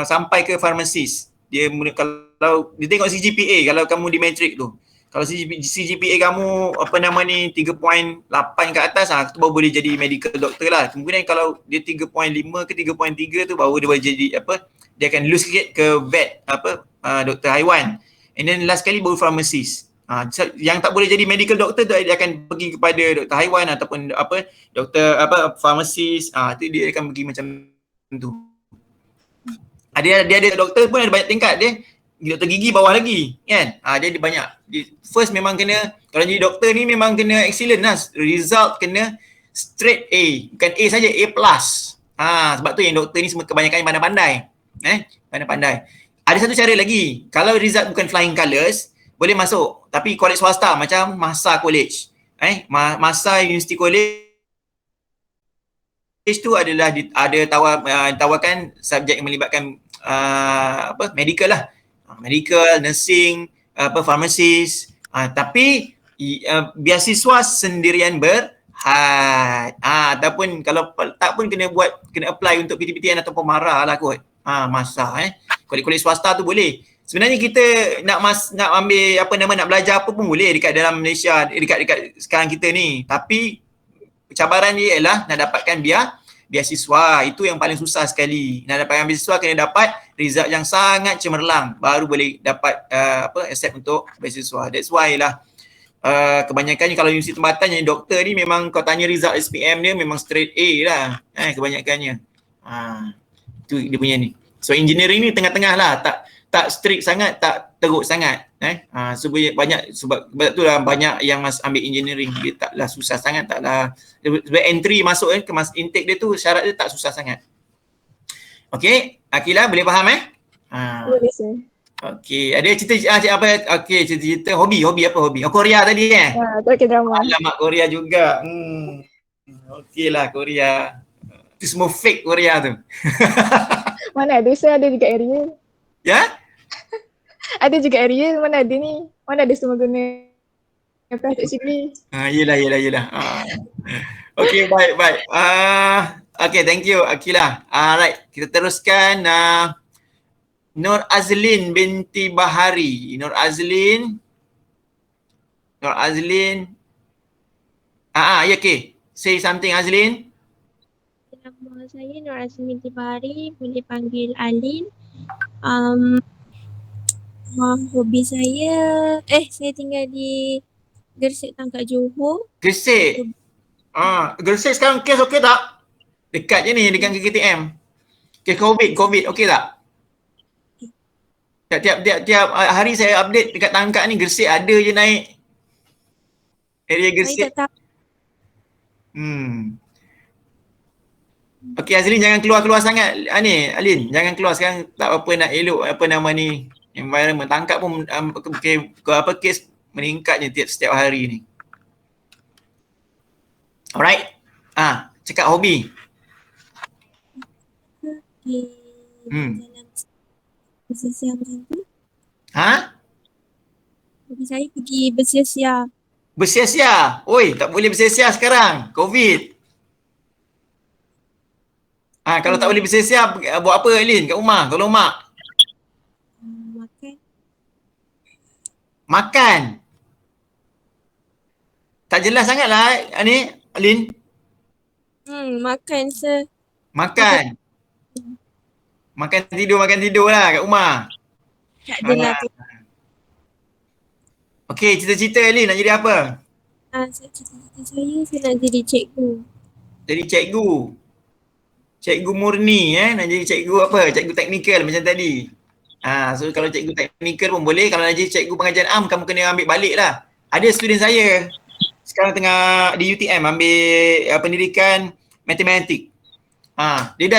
Sampai ke pharmacist. Dia kalau dia tengok CGPA kalau kamu di matrik tu. Kalau CGPA kamu 3.8 ke atas, tu baru boleh jadi medical doctor lah. Kemudian kalau dia 3.5 ke 3.3 tu baru dia boleh jadi dia akan lose sikit ke vet doktor haiwan. And then last kali baru pharmacist. Yang tak boleh jadi medical doctor tu dia akan pergi kepada doktor haiwan ataupun doktor pharmacist. Tu dia akan pergi macam tu. Dia ada doktor pun ada banyak tingkat dia. Doktor gigi bawah lagi kan. Dia ada banyak. First memang kena, kalau jadi doktor ni memang kena excellent lah. Result kena straight A. Bukan A saja, A+. Sebab tu yang doktor ni semua kebanyakan yang pandai-pandai. Pandai-pandai. Ada satu cara lagi. Kalau result bukan flying colours, boleh masuk. Tapi college swasta macam Masa College. Masa University College tu adalah ada tawarkan subjek yang melibatkan medical lah. Medical, nursing, pharmacist. Tapi beasiswa sendirian berhad. Ataupun kalau tak pun kena apply untuk PTPTN atau pemarah lah kot. Masa kolej swasta tu boleh. Sebenarnya kita nak ambil nak belajar apa pun boleh dekat dalam Malaysia, dekat sekarang kita ni. Tapi cabaran dia ialah nak dapatkan beasiswa. Itu yang paling susah sekali. Nak dapatkan beasiswa kena dapat result yang sangat cemerlang baru boleh dapat accept untuk beasiswa. That's why lah kebanyakannya kalau universiti tempatan yang doktor ni memang kau tanya result SPM dia memang straight A lah. Kebanyakannya. Itu dia punya ni. So engineering ni tengah-tengah lah. Tak strict sangat, tak teruk sangat. So banyak sebab tu lah banyak yang ambil engineering. Dia taklah susah sangat, taklah sebab entry masuk ke intake dia tu syarat dia tak susah sangat. Okey, Akila boleh faham Boleh sir. Okey, ada cerita hobi apa hobi? Korea tadi Okey, drama. Alamak, Korea juga. Okeylah Korea. Itu semua fake Korea tu. Mana ada sir, ada juga area. Ya? Ada juga area, mana ada ni. Mana ada semua guna plastik sini. Yelah. Okey, baik. Okay, thank you Akila. Alright, kita teruskan. Nur Azlin binti Bahari. Nur Azlin. Ya, okay. Say something Azlin. Nama saya Nur Azlin binti Bahari, boleh panggil Alin. Hobi saya, saya tinggal di Gersik, Tangkak Johor. Gersik? Gersik sekarang kes okey tak? Dekat je ni dengan KKTM. Kes COVID okey tak? Tiap hari saya update dekat Tangkak ni Gersik ada je naik. Area Gersik. Saya tak tahu. Okey Azlin, jangan keluar sangat Alin, jangan keluar sekarang, tak apa nak elok environment. Tangkap pun kes meningkatnya setiap hari ni. Alright. Cakap hobi. Bersia-sia macam tu. Hobi saya pergi bersia-sia. Bersia-sia? Oi, tak boleh bersia-sia sekarang. COVID. Kalau tak boleh bersia-sia, buat apa Alin kat rumah? Tolong mak. Makan. Tak jelas sangat lah ni Alin. Makan sir. Makan tidur lah kat rumah. Tak adalah tu. Okey, cita-cita Alin nak jadi apa? Cita-cita saya nak jadi cikgu. Jadi cikgu murni nak jadi cikgu apa? Cikgu teknikal macam tadi. So kalau cikgu teknikal pun boleh. Kalau nak jadi cikgu pengajian am, kamu kena ambil balik lah. Ada student saya sekarang tengah di UTM ambil pendidikan matematik. Dia dah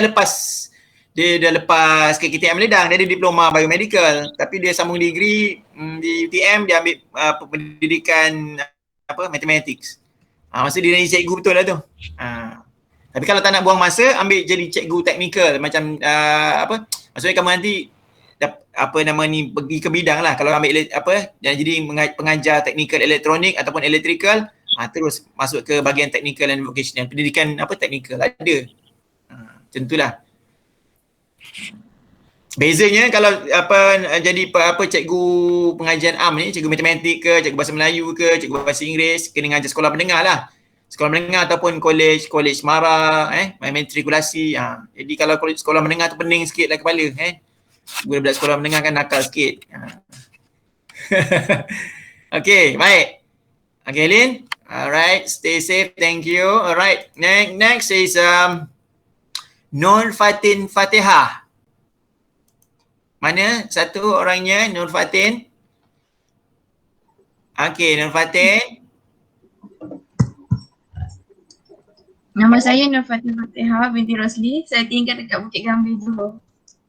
lepas KKTM Ledang, dia ada diploma biomedical, tapi dia sambung degree di UTM, dia ambil pendidikan mathematics. Masa dia jadi cikgu betul lah tu. Tapi kalau tak nak buang masa, ambil jadi cikgu teknikal macam maksudnya kamu nanti pergi ke bidang lah. Kalau ambil jadi pengajar teknikal elektronik ataupun elektrikal, terus masuk ke bahagian teknikal dan vocational. Pendidikan teknikal ada. Macam itulah. Bezanya kalau jadi cikgu pengajian am ni, cikgu matematik ke, cikgu bahasa Melayu ke, cikgu bahasa Inggeris, kena ngajar sekolah menengah lah. Sekolah menengah ataupun kolej MARA, matrikulasi. Jadi kalau kolej sekolah menengah tu pening sikit lah kepala. Budak-budak sekolah menengah kan nakal sikit. Okay, baik. Okay, Lin. Alright, stay safe. Thank you. Alright, next is Nur Fatin Fatihah. Mana satu orangnya? Nur Fatin. Okay, Nur Fatin. Nama saya Nur Fatin Fatihah binti Rosli. Saya tinggal dekat Bukit Gambir dulu.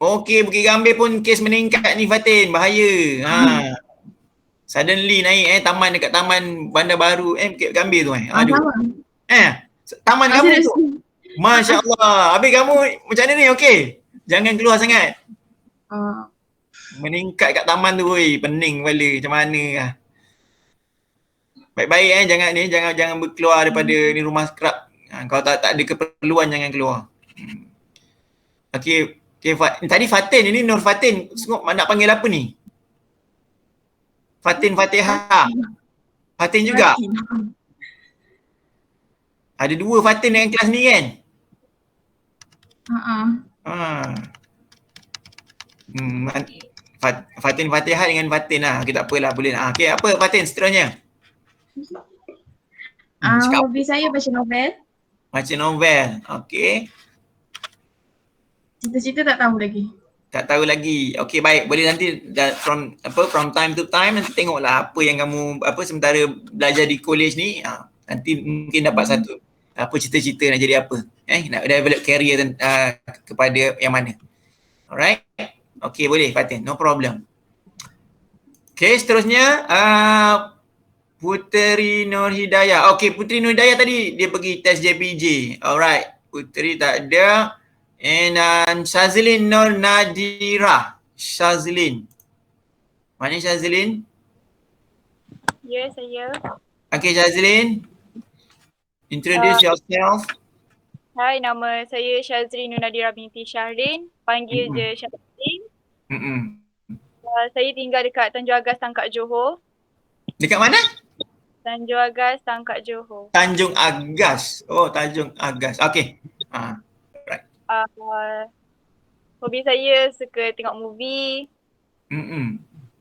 Okey, Bukit Gambir pun kes meningkat ni Fatin. Bahaya. Suddenly naik taman dekat Taman Bandar Baru Bukit Gambir tu Aduh. Taman kamu tu. Masya Allah. Habis kamu macam mana ni? Okey. Jangan keluar sangat. Meningkat kat taman tu pening kepala. Macam mana lah. Baik-baik jangan berkeluar daripada ni rumah kerap. Kalau tak ada keperluan jangan keluar. Okey, tadi Fatin, ini Nur Fatin. Nak panggil apa ni? Fatin Fatihah. Fatin juga? Ada dua Fatin dalam kelas ni kan? Fatin Fatihah dengan Fatin lah. Okay, tak apalah, boleh lah. Okay, apa Fatin seterusnya? Hobi saya baca novel. Baca novel, okay. Cita-cita tak tahu lagi. Tak tahu lagi. Okay, baik. Boleh nanti from time to time nanti tengoklah apa yang kamu sementara belajar di college ni, nanti mungkin dapat satu cita-cita nak jadi apa. Nak develop career kepada yang mana. Alright. Okay, boleh Fatin. No problem. Okay, seterusnya Puteri Nur Hidayah. Okay, Puteri Nur Hidayah tadi dia pergi test JPJ. Alright. Puteri tak ada. And Shazlin Nur Nadira. Shazlin. Mana Shazlin? Ya, saya. Okay, Shazlin. Introduce yourself. Hai, nama saya Shazlin Nur Nadira binti Syahlin. Panggil je Shazlin. Saya tinggal dekat Tanjung Agas, Tangkak, Johor. Dekat mana? Tanjung Agas, Tangkak, Johor. Tanjung Agas. Oh, Tanjung Agas. Okay. Right. Hobi saya suka tengok movie.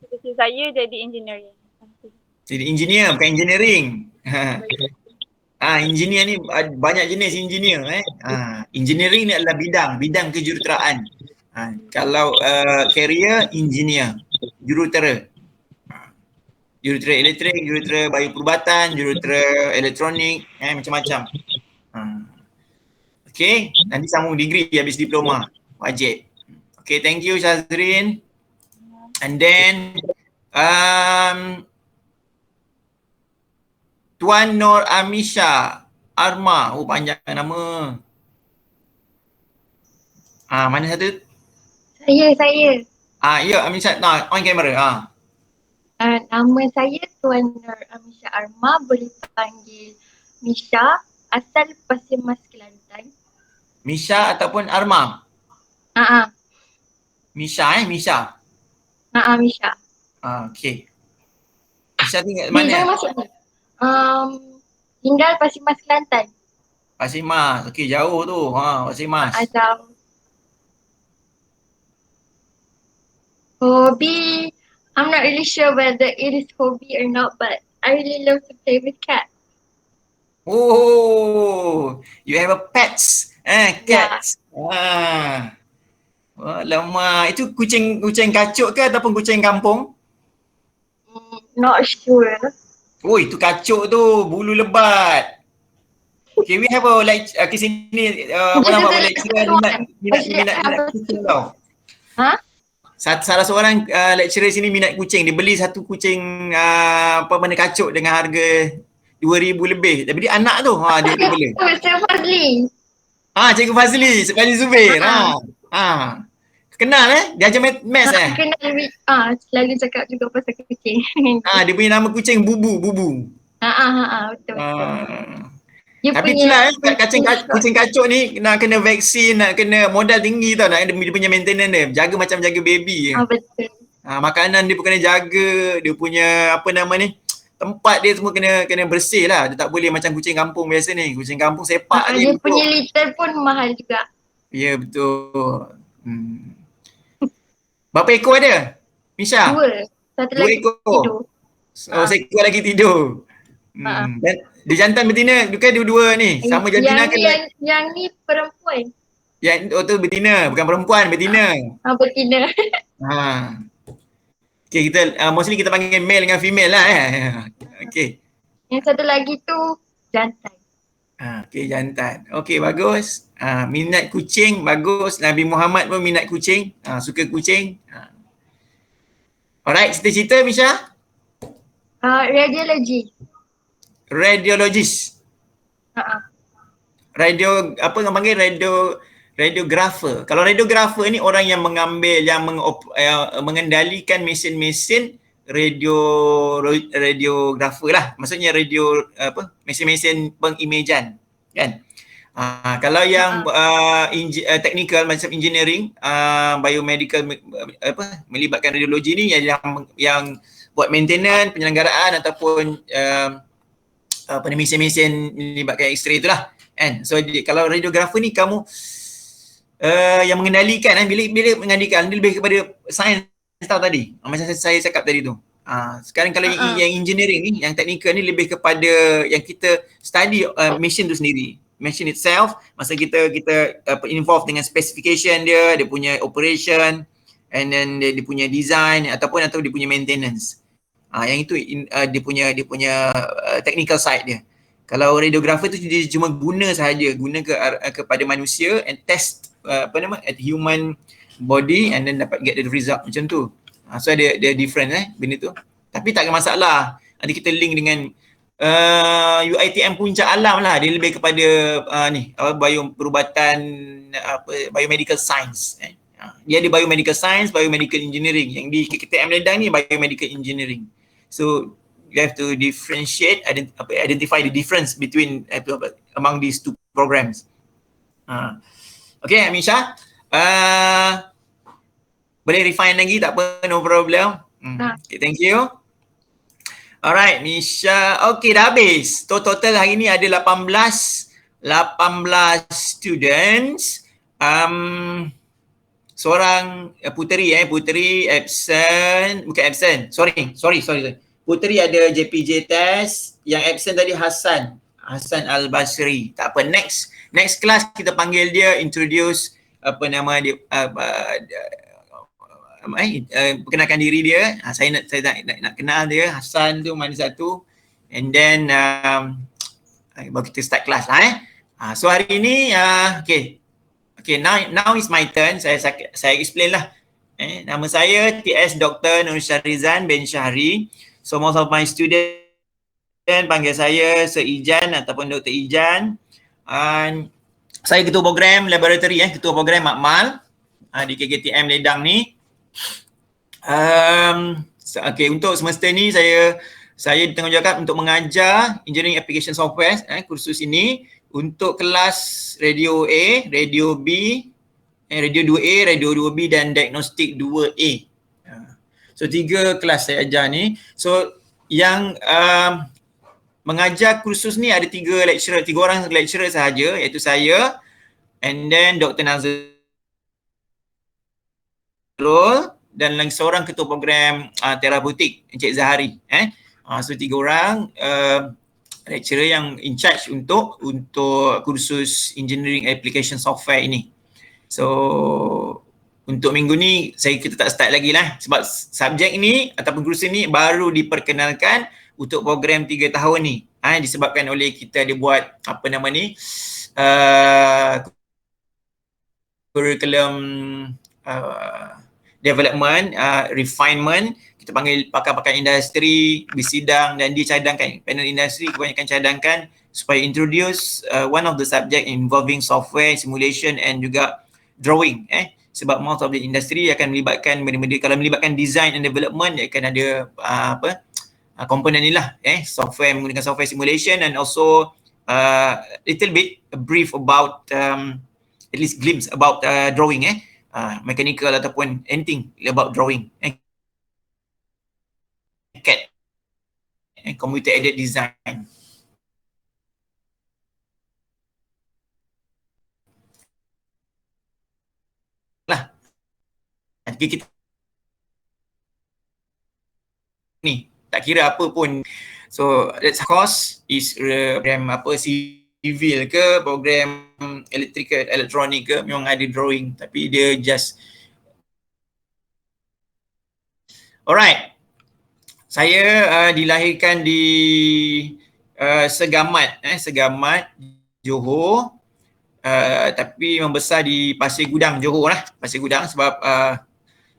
Cita-cita saya jadi engineering. Jadi engineer, bukan engineering. Engineer ni banyak jenis engineer. Engineering ni adalah bidang kejuruteraan. Kalau career, engineer, jurutera. Jurutera elektrik, jurutera bioperubatan, jurutera elektronik, macam-macam. Okay, nanti sambung degree habis diploma. Wajib. Okay, thank you Shazrin. And then Tuan Nur Amisha Arma. Oh, panjang nama. Mana satu? Saya. Ya, Amisha. On camera. Nama saya Tuan Nur Amisha Arma, boleh panggil Misha, asal Pasir Mas, Kelantan. Misha ataupun Arma? Misha Misha? Misha. Okay. Misha tinggal mana? Tinggal Pasir Mas, Kelantan. Pasir Mas, okay, jauh tu. Pasir Mas. Hobi, I'm not really sure whether it is hobby or not, but I really love to play with cats. Oh, you have a pets, cats. Yeah. Lama. Itu kucing kacuk ke ataupun kucing kampung? Not sure. Oh, itu kacuk tu, bulu lebat. Okay, we have a ke sini apa lecturer minat kucing tau. Salah seorang lecturer sini minat kucing. Dia beli satu kucing mana kacuk dengan harga 2,000 lebih. Tapi dia anak tu. Dia boleh. Cikgu Fazli. Cikgu Fazli, Fazli Zubair. Kenal Dia ajar maths Kenal, selalu cakap juga pasal kucing. Dia punya nama kucing Bubu. Betul. Tapi itulah kucing kacuk ni nak kena vaksin, nak kena modal tinggi tau, nak dia punya maintenance dia. Jaga macam jaga baby. Betul. Makanan dia pun kena jaga, dia punya tempat dia semua kena bersih lah. Dia tak boleh macam kucing kampung biasa ni. Kucing kampung sepak Dia punya litter pun mahal juga. Ya, betul. Berapa ekor ada, Misha? 2. Satu lagi tidur. Seekor lagi tidur. Dan dia jantan betina, bukan dua-dua ni. Sama jantina ke? Yang ni perempuan. Tu betina, bukan perempuan, betina. Betina. Okay, mostly kita panggil male dengan female lah. Okay. Yang satu lagi tu jantan. Okay, jantan. Okay, bagus. Minat kucing, bagus. Nabi Muhammad pun minat kucing. Suka kucing. Alright, cita-cita Misha? Radiologi. Radiologist. Orang panggil radiografer. Kalau radiografer ni orang yang mengendalikan mesin-mesin radiografer lah. Maksudnya mesin-mesin pengimejan, kan? Kalau yang technical macam engineering, biomedical, melibatkan radiologi ni yang buat maintenance, penyelenggaraan ataupun mesin-mesin melibatkan X-ray itulah, kan? So kalau radiografer ni kamu yang mengendalikan, bila mengendalikan dia lebih kepada sains tau tadi. Macam saya cakap tadi tu. Sekarang kalau yang engineering ni, yang technical ni lebih kepada yang kita study machine tu sendiri. Machine itself, masa kita involved dengan specification dia punya operation, and then dia punya design atau dia punya maintenance. Yang itu dia punya technical side dia. Kalau radiografer tu dia cuma guna kepada manusia and test at human body and then dapat get the result macam tu. So ada different benda tu. Tapi tak ada masalah. Nanti kita link dengan UiTM Puncak Alam lah. Dia lebih kepada perubatan biomedical science. Dia ada biomedical science, biomedical engineering. Yang di KKTM Ledang ni biomedical engineering. So you have to differentiate, identify the difference between among these two programs. Okay, Misha. Boleh refine lagi, tak apa, no problem. Okay, thank you. Alright, Misha. Okay, dah habis. Total hari ni ada 18 students. Seorang Puteri absent. Bukan absent. Sorry. Puteri ada JPJ test. Yang absent tadi Hassan Al-Basri. Tak apa, next class kita panggil dia, introduce perkenalkan diri dia. Saya nak kenal dia, Hassan tu mana satu, and then baru kita start kelas lah. So hari ni okay, now is my turn. Saya explain lah. Nama saya TS Dr. Nur Syahrizan bin Syahri. So most of my student panggil saya Sir Ijan ataupun Dr. Ijan. Saya ketua program laboratory, ketua program Makmal di KKTM Ledang ni. Okay, untuk semester ni saya ditanggungjawabkan untuk mengajar engineering application software kursus ini untuk kelas radio A, radio B, radio 2A, radio 2B dan diagnostik 2A. So 3 kelas saya ajar ni. So yang mengajar kursus ni ada 3 orang lecturer sahaja, iaitu saya and then Dr. Nazrul dan lagi seorang ketua program terapeutik, Encik Zahari. So 3 orang lecturer yang in charge untuk kursus engineering application software ini. So untuk minggu ni kita tak start lagi lah sebab subjek ni ataupun kursus ni baru diperkenalkan untuk program 3 tahun ni. Disebabkan oleh kita ada buat curriculum development, refinement, kita panggil pakar-pakar industri bersidang dan dia cadangkan, panel industri kebanyakan cadangkan supaya introduce one of the subject involving software, simulation and juga drawing. Sebab most of the industry akan melibatkan benda-benda, kalau melibatkan design and development dia akan ada komponen ni lah, software, menggunakan software simulation and also little bit brief about at least glimpse about drawing, mechanical ataupun anything about drawing, CAD, computer aided design. Lah, kita ni tak kira apa pun. So that's course is program apa civil ke, program electrical, elektronik ke, memang ada drawing tapi dia just alright. Saya dilahirkan di Segamat, Segamat, Johor, tapi membesar di Pasir Gudang, Johor lah, Pasir Gudang sebab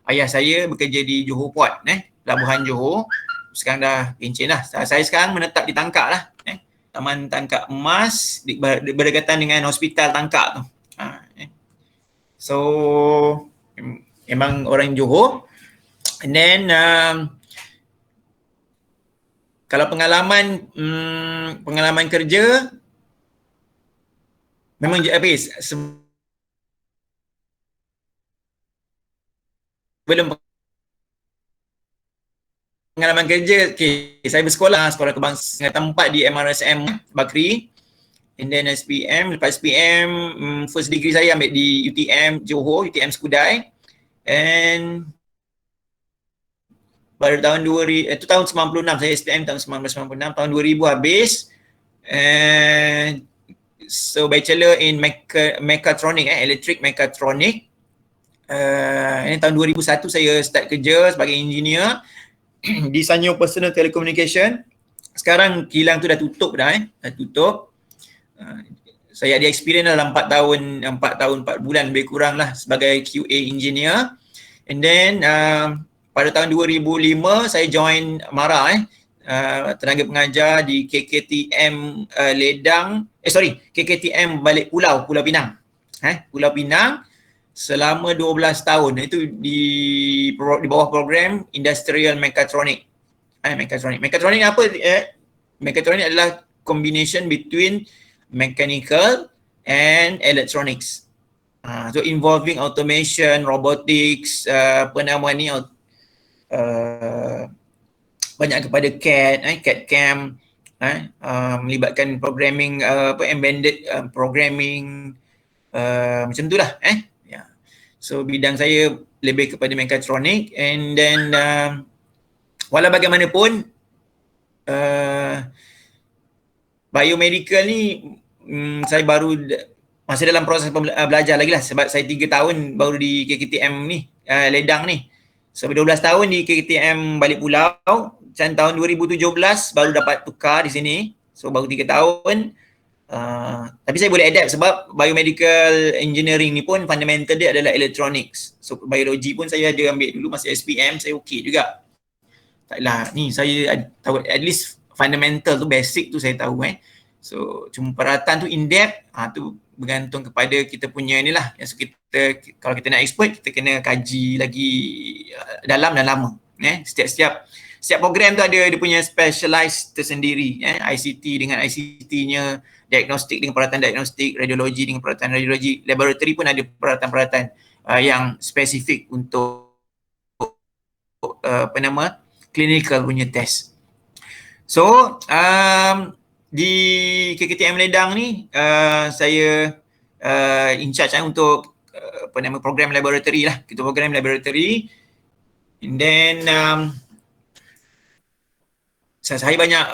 ayah saya bekerja di Johor Port, Pelabuhan Johor. Sekarang dah pencen lah. Saya sekarang menetap di Tangkak lah, Taman Tangkak Emas, berdekatan dengan Hospital Tangkak tu. So memang orang Johor. And then kalau pengalaman kerja memang habis sebelum pengalaman kerja, saya bersekolah sekolah kebangsaan tempat di MRSM Bakri, and then SPM, lepas SPM first degree saya ambil di UTM Johor, UTM Skudai, and pada tahun 96 saya SPM tahun 1996, tahun 2000 habis, and so bachelor in mechatronic, electric mechatronic. Ini tahun 2001 saya start kerja sebagai engineer di Sanyo Personal Telecommunication. Sekarang kilang tu dah tutup dah, dah tutup. Saya ada experience dalam 4 4 bulan lebih kurang lah sebagai QA engineer. And then pada tahun 2005 saya join MARA, tenaga pengajar di KKTM KKTM Balik Pulau Pinang. Pulau Pinang selama 12 tahun. Itu di bawah program Industrial Mechatronic. Mechatronic apa? Mechatronic adalah combination between mechanical and electronics. So involving automation, robotics, banyak kepada CAD, CAD-CAM, melibatkan programming, embedded programming, macam tu lah. So bidang saya lebih kepada mechatronic, and then walau bagaimanapun biomedical ni saya baru masih dalam proses belajar lagi lah, sebab saya 3 tahun baru di KKTM ni, Ledang ni. So 12 tahun di KKTM Balik Pulau, dan tahun 2017 baru dapat tukar di sini. So baru 3 tahun. Tapi saya boleh adapt sebab biomedical engineering ni pun fundamental dia adalah electronics. So biologi pun saya ada ambil dulu masa SPM, saya okey juga. Taklah, ni saya tahu at least fundamental tu, basic tu saya tahu. So cuma peralatan tu in depth, tu bergantung kepada kita punya ni lah. So kita, kalau kita nak expert, kita kena kaji lagi dalam dan lama. Setiap program tu ada dia punya specialized tersendiri. ICT dengan ICT-nya, diagnostik dengan peralatan diagnostik, radiologi dengan peralatan radiologi, laboratory pun ada peralatan-peralatan yang spesifik untuk clinical punya test. So di KKTM Ledang ni saya in charge untuk program laboratory lah. Kita program laboratory, and then saya banyak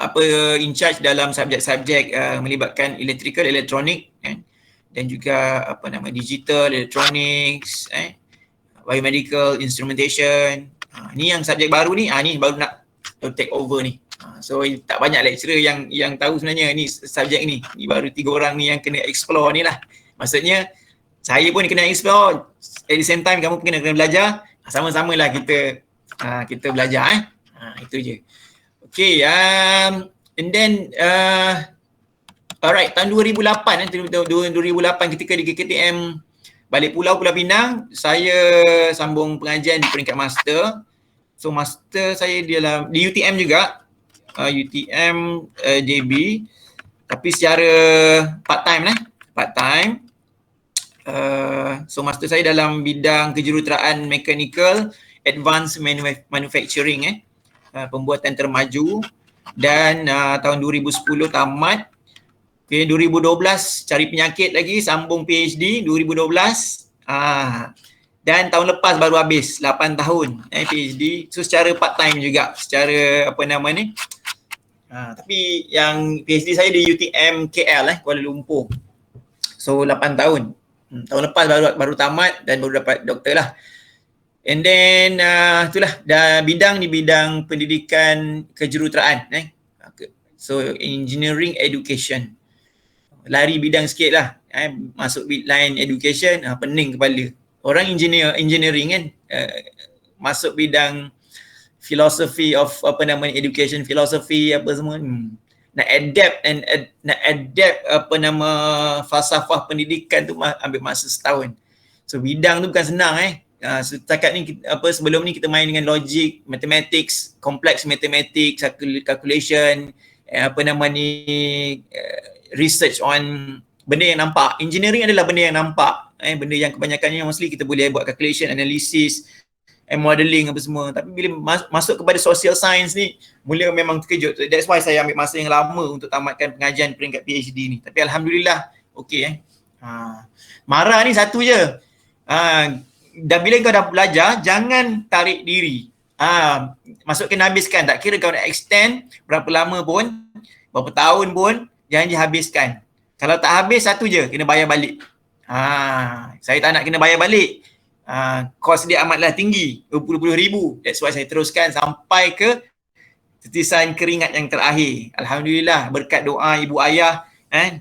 in charge dalam subjek-subjek melibatkan electrical, elektronik, dan juga digital, electronics, biomedical, instrumentation. Ni yang subjek baru ni, ni baru nak take over ni. So tak banyak lecturer yang tahu sebenarnya ni subjek ni. Ni baru 3 orang ni yang kena explore ni lah. Maksudnya saya pun kena explore, at the same time kamu kena belajar. Sama-samalah kita belajar itu je. Okay, and then alright, tahun 2008 ketika di KKTM balik Pulau Pinang, saya sambung pengajian di peringkat master. So master saya di UTM juga, UTM JB, tapi secara part time. So master saya dalam bidang kejuruteraan mechanical advanced manufacturing, pembuatan termaju, dan tahun 2010 tamat. Okay, 2012 cari penyakit lagi, sambung PhD 2012. Dan tahun lepas baru habis 8 tahun PhD. So secara part time juga, secara tapi yang PhD saya di UTM KL Kuala Lumpur. So 8 tahun. Tahun lepas baru tamat dan baru dapat doktor lah. And then itulah bidang di bidang pendidikan kejuruteraan. So engineering education. Lari bidang sikit lah. Masuk line education, pening kepala. Orang engineering kan, masuk bidang philosophy of education philosophy apa semua. Nak adapt falsafah pendidikan tu ambil masa setahun. So bidang tu bukan senang setakat ni sebelum ni kita main dengan logic, mathematics, complex mathematics, calculation, research on benda yang nampak. Engineering adalah benda yang nampak, benda yang kebanyakannya mostly kita boleh buat calculation, analysis, modeling apa semua. Tapi bila masuk kepada social science ni, mula memang terkejut. That's why saya ambil masa yang lama untuk tamatkan pengajian peringkat PhD ni. Tapi alhamdulillah okey. Marah ni satu je. Dan bila kau dah belajar, jangan tarik diri. Masukkan habiskan. Tak kira kau nak extend berapa lama pun, berapa tahun pun, jangan dihabiskan. Kalau tak habis, satu je, kena bayar balik. Saya tak nak kena bayar balik. Kos dia amatlah tinggi, 20,000. That's why saya teruskan sampai ke titisan keringat yang terakhir. Alhamdulillah, berkat doa ibu ayah,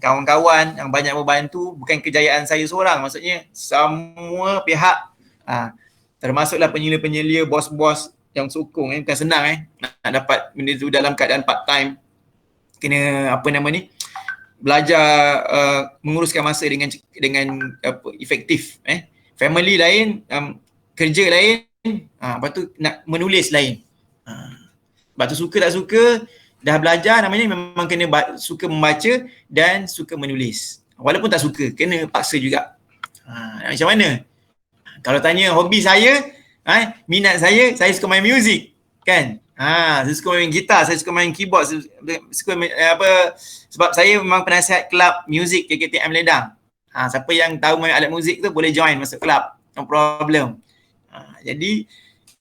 kawan-kawan yang banyak membantu. Bukan kejayaan saya seorang, maksudnya semua pihak, termasuklah penyelia-penyelia, bos-bos yang sokong. Bukan senang nak dapat benda tu dalam keadaan part time. Kena belajar menguruskan masa dengan efektif. Family lain, kerja lain, lepas tu nak menulis lain. Lepas tu suka tak suka, dah belajar namanya memang kena suka membaca dan suka menulis. Walaupun tak suka, kena paksa juga. Macam mana? Kalau tanya hobi saya, minat saya suka main muzik, kan? Saya suka main gitar, saya suka main keyboard, sebab saya memang penasihat kelab muzik KKTM Ledang. Siapa yang tahu main alat muzik tu boleh join masuk kelab, no problem. Jadi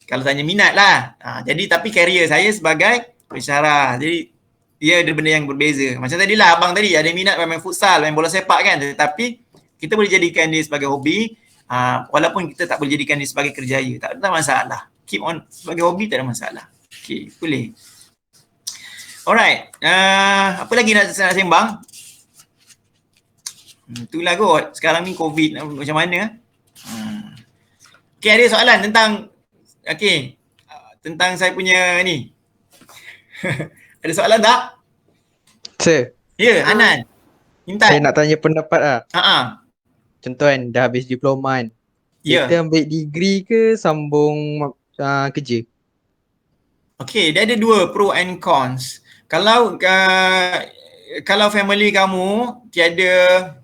kalau tanya minat lah. Jadi tapi career saya sebagai pensyarah. Jadi dia ada benda yang berbeza. Macam tadilah abang tadi ada minat main futsal, main bola sepak kan, tetapi kita boleh jadikan dia sebagai hobi, walaupun kita tak boleh jadikan dia sebagai kerjaya. Tak ada masalah. Keep on sebagai hobi, tak ada masalah. Okay, boleh. Alright, apa lagi nak sembang? Itulah kot, sekarang ni COVID macam mana. Okay, ada soalan tentang tentang saya punya ni. Ada soalan tak? Sir. Ya, Hanan. Intan. Saya nak tanya pendapat lah. Contoh kan, dah habis diploma kan. Kita ambil degree ke sambung kerja? Okay, dia ada dua pro and cons. Kalau family kamu tiada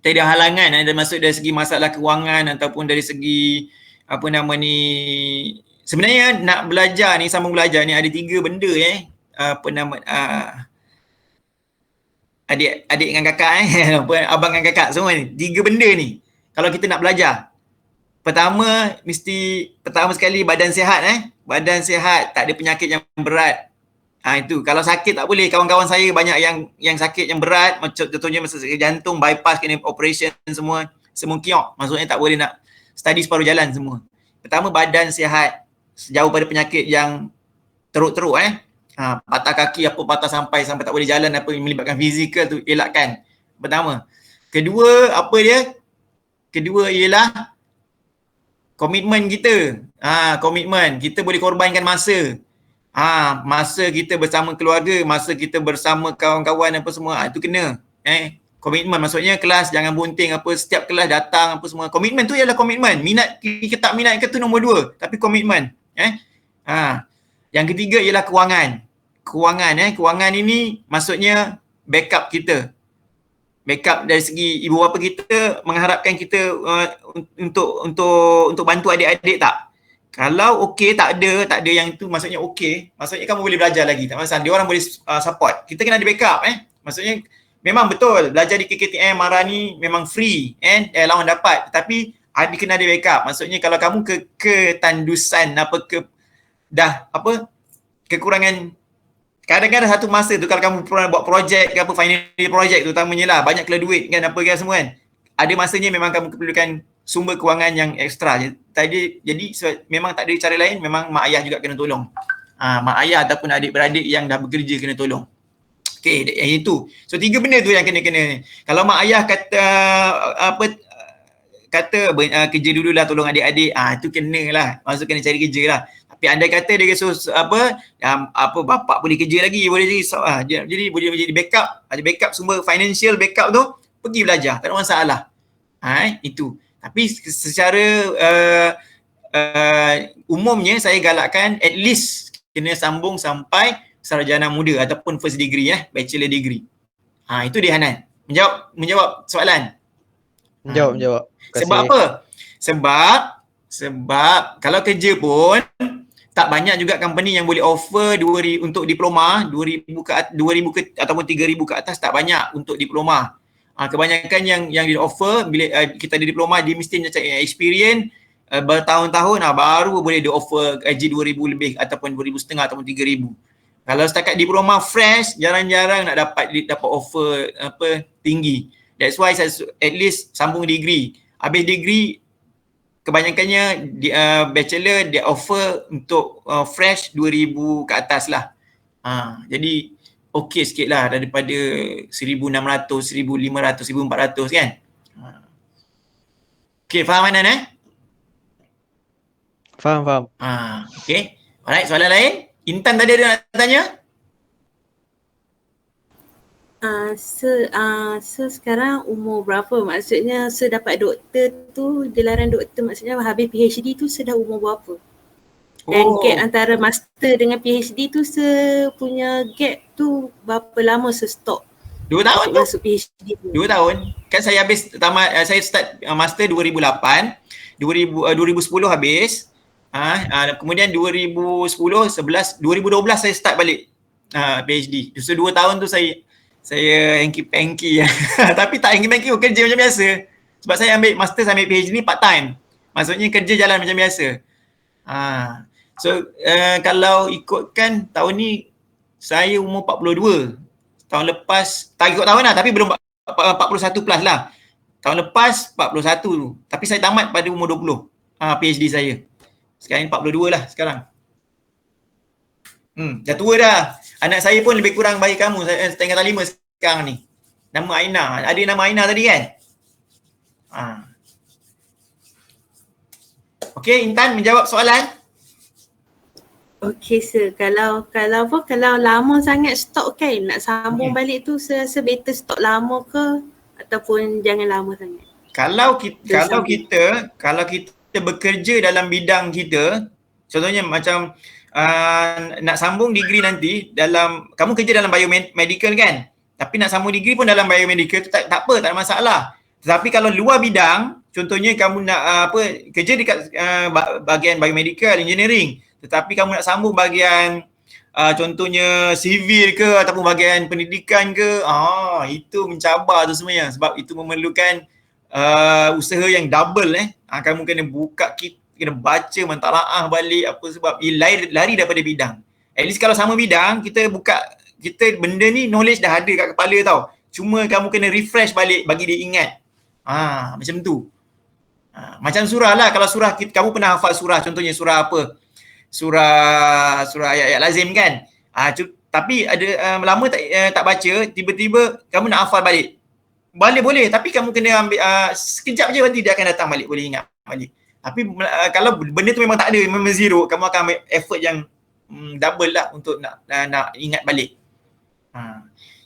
halangan, ada masuk dari segi masalah kewangan ataupun dari segi sebenarnya nak belajar ni, sambung belajar ni ada 3 benda adik dengan kakak abang dengan kakak semua ni, 3 benda ni kalau kita nak belajar. Pertama sekali badan sihat badan sihat, tak ada penyakit yang berat. Itu kalau sakit tak boleh. Kawan-kawan saya banyak yang sakit yang berat, macam contohnya masa sakit jantung, bypass, kena operation semua kiok. Maksudnya tak boleh nak study separuh jalan semua. Pertama, badan sihat, sejauh pada penyakit yang teruk-teruk patah kaki apa, patah sampai tak boleh jalan apa yang melibatkan fizikal tu elakkan. Pertama. Kedua ialah komitmen kita. Komitmen. Kita boleh korbankan masa. Masa kita bersama keluarga, masa kita bersama kawan-kawan apa semua, itu kena. Komitmen maksudnya kelas jangan bunting apa, setiap kelas datang apa semua. Komitmen tu ialah komitmen. Minat ke tak minat ke tu nombor 2, tapi komitmen. Yang ketiga ialah kewangan. Kewangan ini maksudnya backup kita. Backup dari segi ibu bapa kita mengharapkan kita untuk bantu adik-adik tak? Kalau okey tak ada yang tu maksudnya okey, maksudnya kamu boleh belajar lagi, tak masalah. Dia orang boleh support. Kita kena ada backup Maksudnya memang betul belajar di KKTM Mara ni memang free lawan dapat, tapi kena ada backup. Maksudnya kalau kamu ketandusan kekurangan, kadang-kadang satu masa tu kalau kamu buat projek ke apa, final projek terutamanya lah, banyak kena duit kan apa kan semua kan. Ada masanya memang kamu perlukan sumber kewangan yang ekstra. Jadi memang tak ada cara lain, memang mak ayah juga kena tolong. Mak ayah ataupun adik-beradik yang dah bekerja kena tolong. Okey, yang itu. So 3 benda tu yang kena. Kalau mak ayah kata kerja dululah tolong adik-adik, itu kenalah. Maksud kena cari kerja lah. Tapi andai kata dia bapak boleh kerja lagi, jadi boleh jadi backup, ada backup sumber financial backup tu, pergi belajar, tak ada masalah. Itu. Tapi secara umumnya saya galakkan at least kena sambung sampai sarjana muda ataupun first degree bachelor degree. Itu dia Hanan. Menjawab soalan. Menjawab. Sebab apa? Sebab kalau kerja pun tak banyak juga company yang boleh offer 2,000 untuk diploma, 2,000 ataupun 3,000 ke atas, tak banyak untuk diploma. Kebanyakan yang di offer bila kita ada diploma, dia mesti nak cari experience bertahun-tahun baru boleh di offer gaji 2,000 lebih ataupun 2,500 ataupun 3,000. Kalau setakat diploma fresh, jarang-jarang nak dapat offer tinggi. That's why saya at least sambung degree. Habis degree kebanyakannya bachelor dia offer untuk fresh 2,000 ke atas lah. Jadi okey sikit lah daripada 1,600, 1,500, 1,400 kan. Okey, faham Hanan Faham. Okey. Alright, soalan lain? Intan tadi ada nak tanya? Sekarang umur berapa? Maksudnya dapat doktor tu, gelaran doktor maksudnya habis PhD tu dah umur berapa? Dan gap antara master dengan PhD tu punya gap tu berapa lama stop? 2 tahun tu. Masuk PhD tu. 2 tahun. Kan saya habis saya start master 2008, 2010 habis. Kemudian 2010, 11, 2012 saya start balik PhD. So 2 tahun tu saya hanky-panky tapi tak hanky-panky, kerja macam biasa. Sebab saya ambil master, saya ambil PhD ni part time. Maksudnya kerja jalan macam biasa. Kalau ikutkan tahun ni saya umur 42. Tahun lepas, tak ikut tahun lah, tapi belum 41 plus lah. Tahun lepas 41 tu. Tapi saya tamat pada umur 20 PhD saya. Sekarang 42 lah sekarang. Dah tua dah. Anak saya pun lebih kurang baik kamu, setengah 5 sekarang ni. Nama Aina. Ada nama Aina tadi kan? Okey, Intan menjawab soalan. Okey sir, kalau lama sangat stok kan, nak sambung balik tu saya rasa better stok lama ke ataupun jangan lama sangat. Kalau kita bekerja dalam bidang kita, contohnya macam nak sambung degree nanti dalam, kamu kerja dalam biomedical kan, tapi nak sambung degree pun dalam biomedical tu tak apa, tak ada masalah. Tetapi kalau luar bidang, contohnya kamu nak kerja dekat bahagian biomedical engineering, tetapi kamu nak sambung bahagian contohnya civil ke ataupun bahagian pendidikan ke, itu mencabar tu semuanya, sebab itu memerlukan usaha yang double. Kamu kena buka, kena baca mentalaah balik apa, sebab lari daripada bidang. At least kalau sama bidang, kita benda ni knowledge dah ada kat kepala tau. Cuma kamu kena refresh balik bagi dia ingat. Macam tu. Macam surah lah, kalau surah kamu pernah hafal surah, contohnya surah apa? Surah ayat-ayat lazim kan? Tapi ada lama tak baca, tiba-tiba kamu nak hafal balik. Boleh, tapi kamu kena ambil sekejap je, nanti dia akan datang balik, boleh ingat balik. Tapi kalau benda tu memang tak ada, memang zero, kamu akan ambil effort yang double lah untuk nak ingat balik.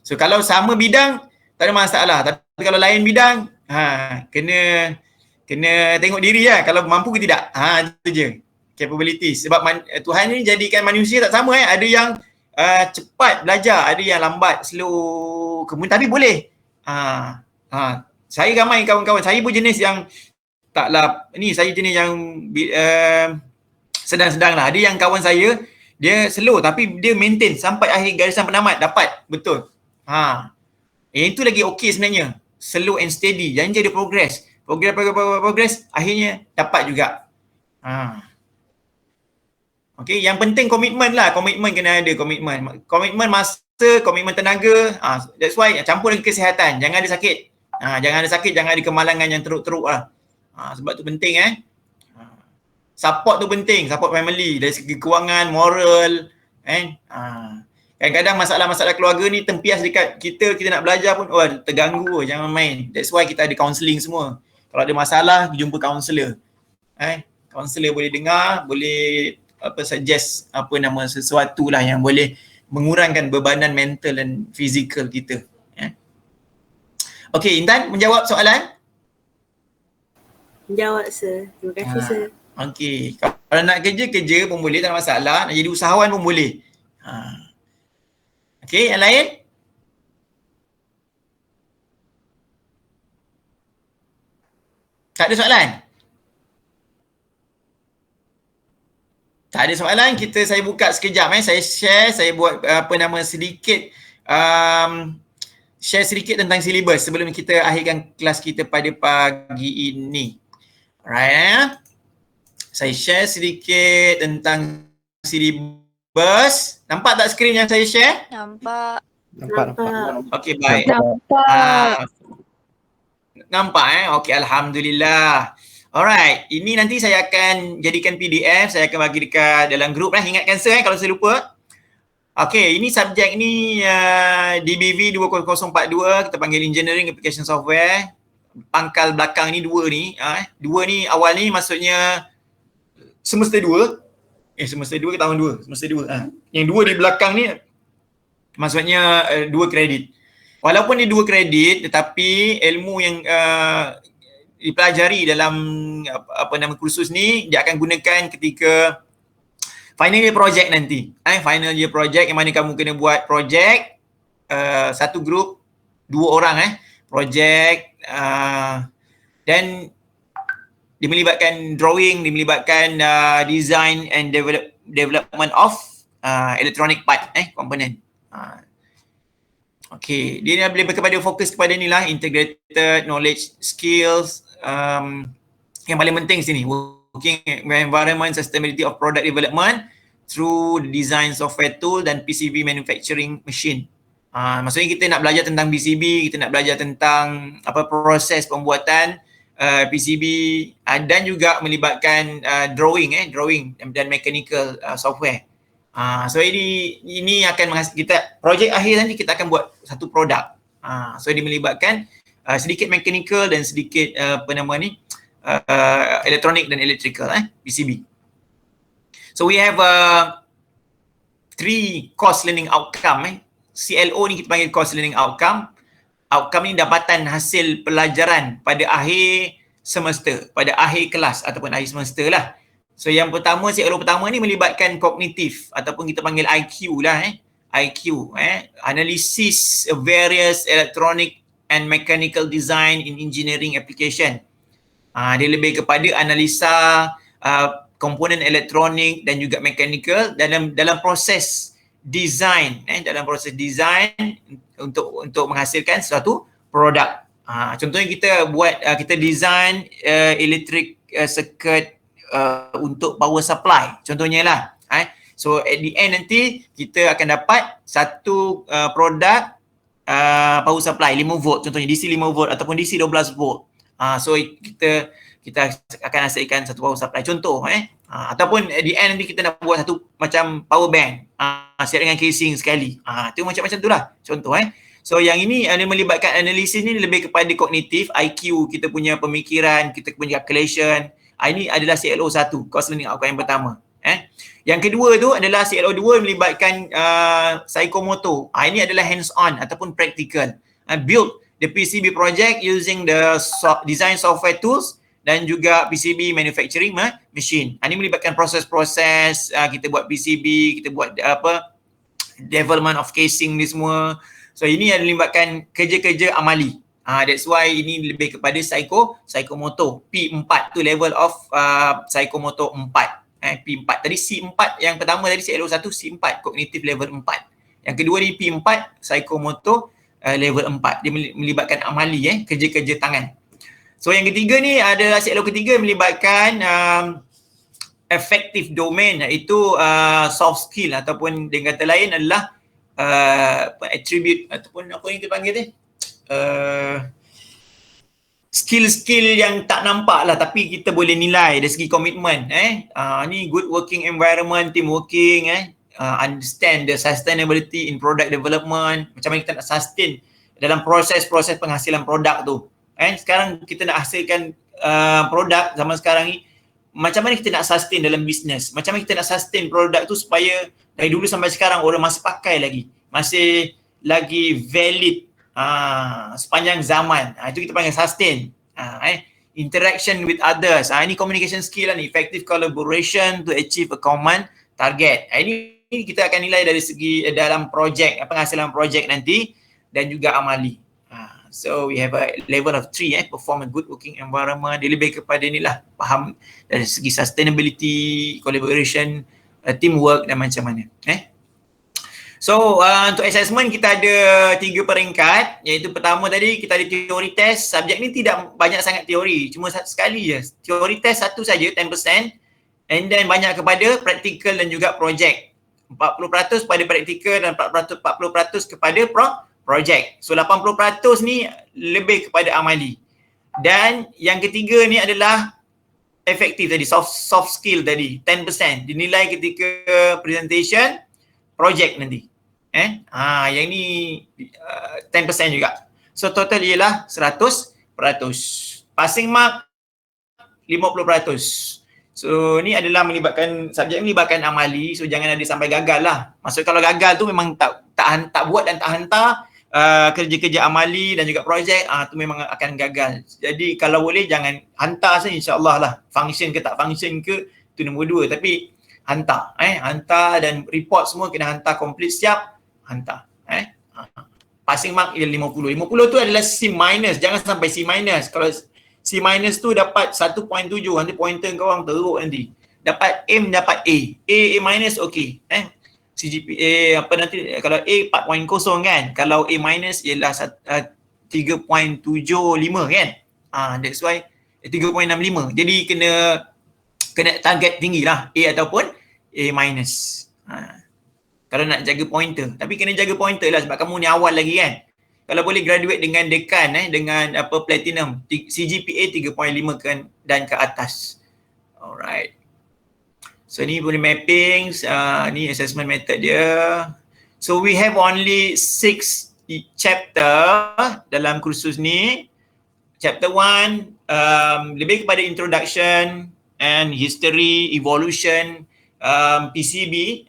So kalau sama bidang tak ada masalah, tapi kalau lain bidang kena tengok diri lah kalau mampu ke tidak. Itu je capabilities. Sebab Tuhan ni jadikan manusia tak sama ada yang cepat belajar, ada yang lambat, slow, kemudian tapi boleh. Saya ramai kawan-kawan, saya pun jenis yang taklah ni, saya jenis yang sedang-sedang lah. Ada yang kawan saya dia slow tapi dia maintain sampai akhir garisan penamat dapat betul. Itu lagi okey sebenarnya. Slow and steady, jangan jadi progress akhirnya dapat juga. Okey, yang penting komitmen lah. Komitmen kena ada, komitmen masa, komitmen tenaga. That's why campur dengan kesihatan. Jangan ada sakit. Jangan ada kemalangan yang teruk-teruk lah. Sebab tu penting support tu penting, support family dari segi kewangan, moral, kadang-kadang masalah-masalah keluarga ni tempias dekat kita nak belajar pun terganggu, jangan main. That's why kita ada counselling semua. Kalau ada masalah, jumpa kaunselor. Kaunselor boleh dengar, boleh suggest sesuatu lah yang boleh mengurangkan bebanan mental dan fizikal kita. Okey, Intan menjawab soalan? Menjawab, sir. Terima kasih, sir. Okey, kalau nak kerja pun boleh, tak ada masalah. Nak jadi usahawan pun boleh. Okey, yang lain? Tak ada soalan? Tak ada soalan, saya buka sekejap. Saya share, saya buat sedikit share sedikit tentang silibus sebelum kita akhirkan kelas kita pada pagi ini. Alright. Saya share sedikit tentang silibus. Nampak tak skrin yang saya share? Nampak. Okey, baik. Nampak Okey, alhamdulillah. Alright, ini nanti saya akan jadikan PDF, saya akan bagi dekat dalam grup Ingatkan sir kalau saya lupa. Okey, ini subjek ni DBV 20042, kita panggil Engineering Application Software. Pangkal belakang ni dua ni. Dua ni awal ni maksudnya semester 2. Semester 2 ke tahun 2? Semester 2. Yang dua di belakang ni maksudnya 2 kredit. Walaupun dia 2 kredit tetapi ilmu yang dipelajari dalam kursus ni dia akan gunakan ketika final year project nanti. Final year project yang mana kamu kena buat project satu grup 2 orang project dan dia melibatkan drawing, dia melibatkan design and development of electronic part component. Okey, dia boleh kepada fokus kepada ni lah, integrated knowledge skills. Yang paling penting sini, working environment sustainability of product development through the design software tool dan PCB manufacturing machine. Maksudnya kita nak belajar tentang PCB, kita nak belajar tentang proses pembuatan PCB dan juga melibatkan drawing dan mechanical software. So ini akan kita projek akhir nanti kita akan buat satu produk. So dia melibatkan sedikit mechanical dan sedikit electronic dan electrical PCB. So we have 3 course learning outcome. CLO ni kita panggil course learning outcome. Outcome ni dapatan hasil pelajaran pada akhir semester, pada akhir kelas ataupun akhir semester lah. So yang pertama, CLO pertama ni melibatkan kognitif ataupun kita panggil IQ lah IQ, analysis of various electronic and mechanical design in engineering application. Dia lebih kepada analisa komponen elektronik dan juga mechanical dalam proses design, dalam proses design untuk menghasilkan suatu produk. Contohnya kita design electric circuit untuk power supply contohnya lah. So at the end nanti kita akan dapat satu produk power supply 5 volt contohnya, DC 5 volt ataupun DC 12 volt. So kita akan hasilkan satu power supply contoh ataupun at the end nanti kita nak buat satu macam power bank siap dengan casing sekali. Tu macam-macam tu lah contoh. So yang ini melibatkan analisis ni lebih kepada kognitif, IQ, kita punya pemikiran, kita punya calculation, Ini adalah CLO1, course learning outcome yang pertama. Yang kedua tu adalah CLO2 melibatkan psikomotor. Ini adalah hands-on ataupun practical. Build the PCB project using the design software tools dan juga PCB manufacturing machine. Ini melibatkan proses-proses, kita buat PCB, kita buat development of casing ni semua. So ini yang melibatkan kerja-kerja amali. That's why ini lebih kepada psikomotor. P4 tu level of psikomotor 4. P4 tadi C4 yang pertama tadi CLO1 C4 cognitive level 4. Yang kedua ni P4 psikomotor level 4. Dia melibatkan amali kerja-kerja tangan. So yang ketiga ni adalah CLO ketiga melibatkan effective domain, iaitu soft skill ataupun dengan kata lain adalah attribute ataupun apa yang kita panggil ni skill-skill yang tak nampak lah tapi kita boleh nilai dari segi komitmen. Ni good working environment, team working, understand the sustainability in product development, macam mana kita nak sustain dalam proses-proses penghasilan produk tu. Sekarang kita nak hasilkan produk zaman sekarang ni, macam mana kita nak sustain dalam bisnes, macam mana kita nak sustain produk tu supaya dari dulu sampai sekarang orang masih pakai lagi, masih lagi valid sepanjang zaman. Itu kita panggil sustain. Interaction with others. Ini communication skill lah ni. Effective collaboration to achieve a common target. Ini kita akan nilai dari segi dalam projek, penghasilan projek nanti dan juga amali. So we have a level of 3, perform a good working environment. Dia lebih kepada inilah, faham dari segi sustainability, collaboration, teamwork dan macam mana. So untuk assessment kita ada 3 peringkat, iaitu pertama tadi kita ada teori test. Subjek ni tidak banyak sangat teori, cuma sekali je. Teori test satu saja 10%, and then banyak kepada practical dan juga projek. 40% pada practical dan 40% kepada projek. So 80% ni lebih kepada amali. Dan yang ketiga ni adalah efektif tadi, soft skill tadi, 10%. Dinilai ketika presentation projek nanti. Yang ni 10% juga. So total ialah 100%. Passing mark 50%. So ni adalah melibatkan, subjek melibatkan amali. So jangan ada sampai gagal lah. Maksud kalau gagal tu memang tak buat dan tak hantar kerja-kerja amali dan juga projek, tu memang akan gagal. Jadi kalau boleh jangan hantar saja, insya-Allah lah. Function ke tak function ke, tu nombor 2. Tapi hantar, hantar dan report semua kena hantar complete, siap, hantar. Passing mark ialah 50. 50 tu adalah C minus, jangan sampai C minus. Kalau C minus tu dapat 1.7, nanti pointer kau orang teruk nanti. Dapat M, dapat A. A minus okey. CGPA apa nanti, kalau A 4.0 kan. Kalau A minus ialah 3.75 kan. That's why 3.65. Jadi kena target tinggi lah, A ataupun A minus. Kalau nak jaga pointer. Tapi kena jaga pointer lah sebab kamu ni awal lagi kan. Kalau boleh graduate dengan dekan, dengan platinum, CGPA 3.5 kan dan ke atas. Alright. So ni boleh mapping, ni assessment method dia. So we have only 6 chapter dalam kursus ni. Chapter 1 lebih kepada introduction and history, evolution, PCB,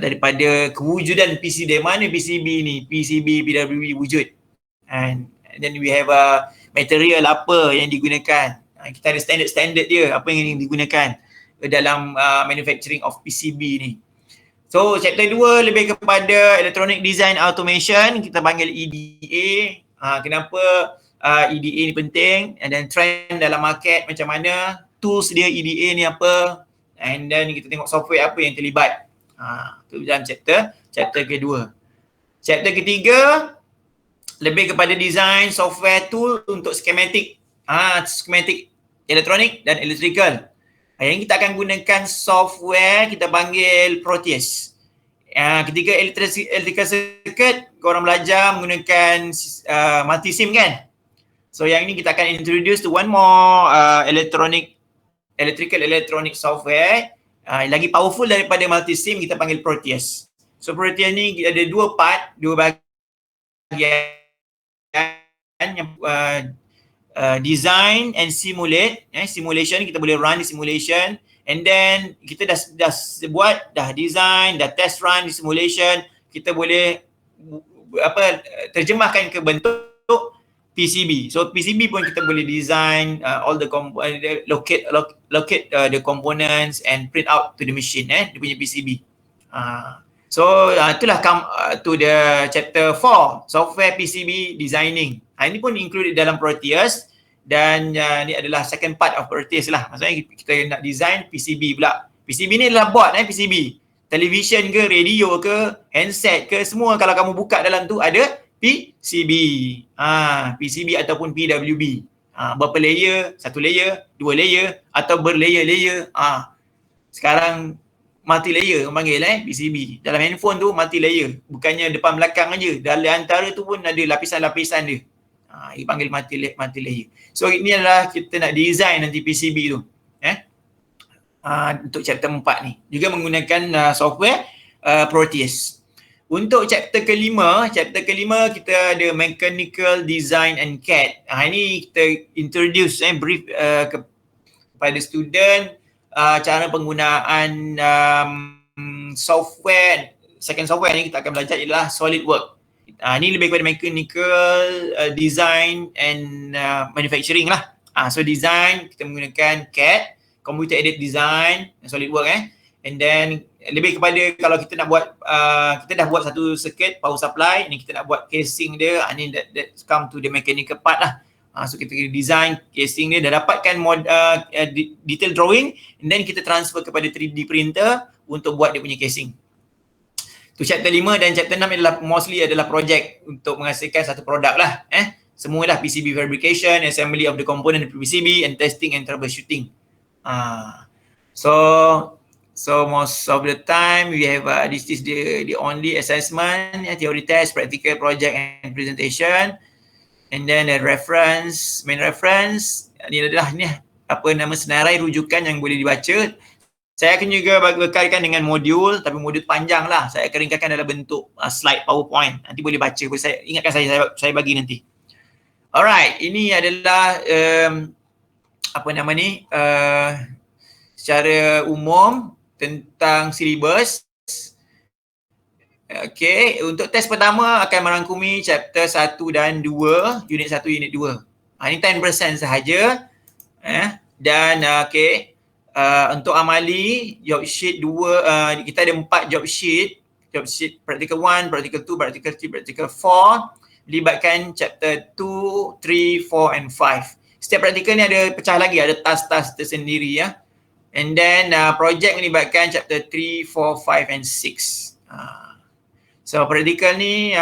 daripada kewujudan PCB, dari mana PCB ni, PCB, PWB wujud. And then we have material apa yang digunakan. Kita ada standard dia, apa yang digunakan dalam manufacturing of PCB ni. So chapter 2 lebih kepada electronic design automation, kita panggil EDA. Kenapa EDA ni penting, and then trend dalam market macam mana, tools dia EDA ni apa, and then kita tengok software apa yang terlibat. Tu dalam chapter kedua. Chapter ketiga lebih kepada design software tool untuk schematic, schematic elektronik dan electrical. Yang kita akan gunakan software kita panggil Proteus. Ketika electrical circuit, korang belajar menggunakan multisim kan. So yang ini kita akan introduce to one more electrical electronic software. Lagi powerful daripada multisim, kita panggil Proteus. So Proteus ni ada 2 part, 2 bahagian. Yang design and simulate. Simulation, kita boleh run di simulation, and then kita dah buat, dah design, dah test run di simulation, kita boleh terjemahkan ke bentuk PCB. So PCB pun kita boleh design all the locate the components and print out to the machine, dia punya PCB. So itulah come to the chapter 4, software PCB designing. Ini pun included dalam Proteus, dan ni adalah second part of Proteus lah. Maksudnya kita nak design PCB pula. PCB ni adalah board PCB. Television ke, radio ke, handset ke, semua kalau kamu buka dalam tu ada PCB. PCB ataupun PWB. Berapa layer? 1 layer, 2 layer atau berlayer-layer. Sekarang multi layer orang panggil PCB. Dalam handphone tu multi layer. Bukannya depan belakang aja. Dalam antara tu pun ada lapisan-lapisan dia. Dipanggil multi layer. So ini adalah kita nak design nanti PCB tu. Untuk chapter 4 ni. Juga menggunakan software Proteus. Untuk chapter kelima kita ada Mechanical Design and CAD. Ini kita introduce brief kepada student cara penggunaan software. Second software ni kita akan belajar ialah SolidWorks. Ini lebih kepada mechanical design and manufacturing lah. So design kita menggunakan CAD, computer aided design, SolidWorks and then lebih kepada kalau kita nak buat kita dah buat satu circuit power supply, ni kita nak buat casing dia, ni that come to the mechanical part lah. So kita design casing dia, dah dapatkan detail drawing, and then kita transfer kepada 3D printer untuk buat dia punya casing. Tu chapter 5 dan chapter 6 adalah mostly adalah project untuk menghasilkan satu produk lah. Semua dah PCB fabrication, assembly of the component of PCB, and testing and troubleshooting. So most of the time we have this is the only assessment, theory test, practical project and presentation. And then the reference, main reference, ni adalah senarai rujukan yang boleh dibaca. Saya akan juga bekalkan dengan modul, tapi modul panjang lah. Saya akan ringkaskan dalam bentuk slide PowerPoint. Nanti boleh baca, saya ingatkan saya bagi nanti. Alright, ini adalah secara umum tentang silibus. Okay, untuk test pertama akan merangkumi chapter 1 dan 2, unit 1, unit 2. Ini 10% sahaja. Dan untuk amali, job sheet 2, kita ada 4 job sheet. Job sheet practical 1, practical 2, practical 3, practical 4. Melibatkan chapter 2, 3, 4 and 5. Setiap practical ni ada pecah lagi, ada task-task tersendiri ya. And then project melibatkan chapter 3, 4, 5 and 6. So practical ni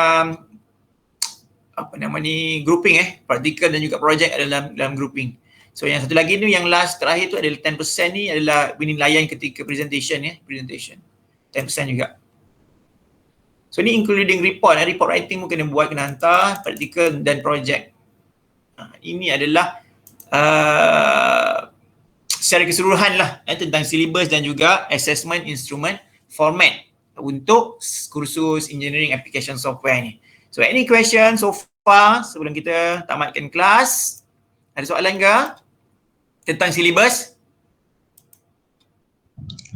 grouping practical dan juga project adalah dalam grouping. So yang satu lagi ni yang last terakhir tu adalah 10% ni adalah penilaian ketika presentation presentation. 10% juga. So ni including report, report writing pun kena buat, kena hantar, practical dan project. Ini adalah secara keseluruhan lah tentang syllabus dan juga assessment instrument format untuk kursus engineering application software ni. So any question so far sebelum kita tamatkan kelas? Ada soalan ke tentang syllabus?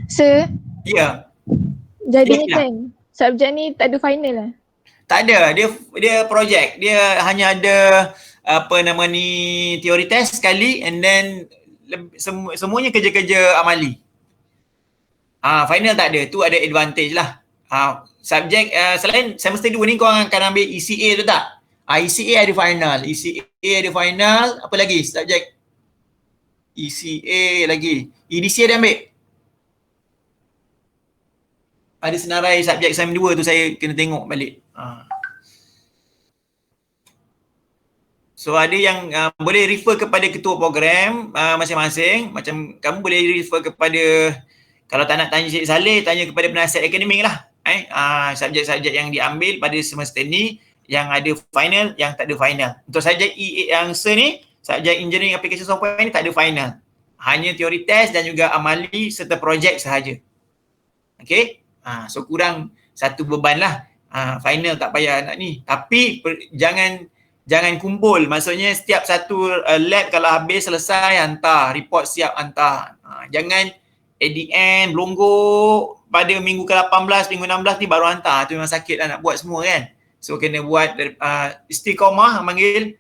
Sir? Ya. Jadi kan subjek ni tak ada final lah? Tak ada, dia project. Dia hanya ada teori test sekali, and then semuanya kerja-kerja amali. Final tak ada, tu ada advantage lah. Subjek selain semester 2 ni korang akan ambil ECA tu tak? ECA ada final, apa lagi subjek? ECA lagi, EDC ada ambil? Ada senarai subjek sem 2 tu saya kena tengok balik. So ada yang boleh refer kepada ketua program masing-masing. Macam kamu boleh refer kepada, kalau tak nak tanya Cik Saleh, tanya kepada penasihat akademik lah. Subjek-subjek yang diambil pada semester ni, yang ada final, yang tak ada final. Untuk subjek yang ni, subjek engineering application software ni tak ada final. Hanya teori test dan juga amali serta projek sahaja. Okay? So kurang satu beban lah. Final tak payah nak ni. Tapi jangan jangan kumpul. Maksudnya setiap satu lab kalau habis selesai hantar, report siap hantar. Jangan at the end belonggok pada minggu ke-18, minggu 16 ni baru hantar. Tu memang sakit lah nak buat semua kan. So kena buat istiqamah panggil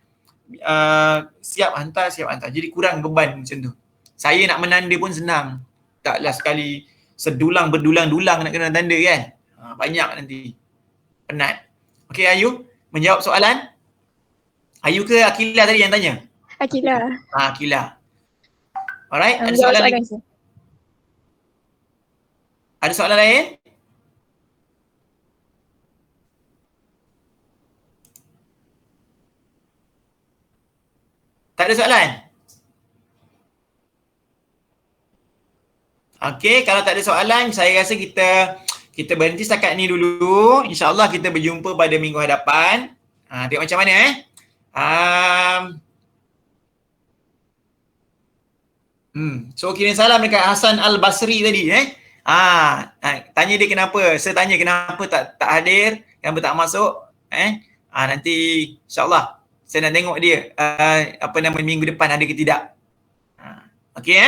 siap hantar. Jadi kurang beban macam tu. Saya nak menanda pun senang. Taklah sekali berdulang-dulang nak kena tanda kan. Banyak nanti. Penat. Okey Ayu, menjawab soalan? Ayu ke Akilah tadi yang tanya? Akilah. Akilah. Alright, ada soalan lagi? Ada soalan lain? Tak ada soalan? Okey, kalau tak ada soalan, saya rasa kita berhenti setakat ni dulu. InsyaAllah kita berjumpa pada minggu hadapan. Tengok macam mana So kirim salam dekat Hasan Al-Basri tadi tanya dia kenapa. Saya tanya kenapa tak hadir, kenapa tak masuk nanti insyaAllah saya nak tengok dia minggu depan ada ke tidak. Okey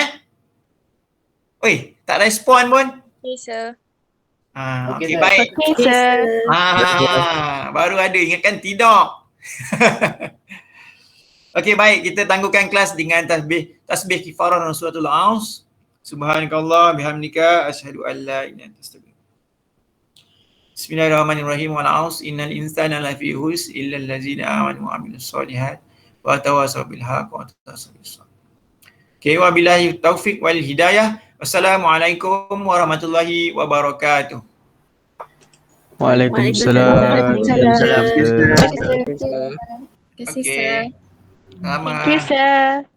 Oi, tak respon pun. Okay sir. Okey baik. Okay sir. Baru ada ingatkan tidak. Okey baik, kita tangguhkan kelas dengan tasbih kifarah dan suratul Aus. Subhanakallah bihamdika asyhadu an la ilaha illa anta astaghfiruka. Bismillahirrahmanirrahim. Wal Aus innal insana lafi khusr illa allazina amanu wa amilus solihat wa tawasaw bil haqq wa tawasaw bis sabr. Okay, wabillahi taufiq wal hidayah. Wassalamualaikum warahmatullahi wabarakatuh. Waalaikumsalam. Terima kasih sir. Selamat. Thank you sir.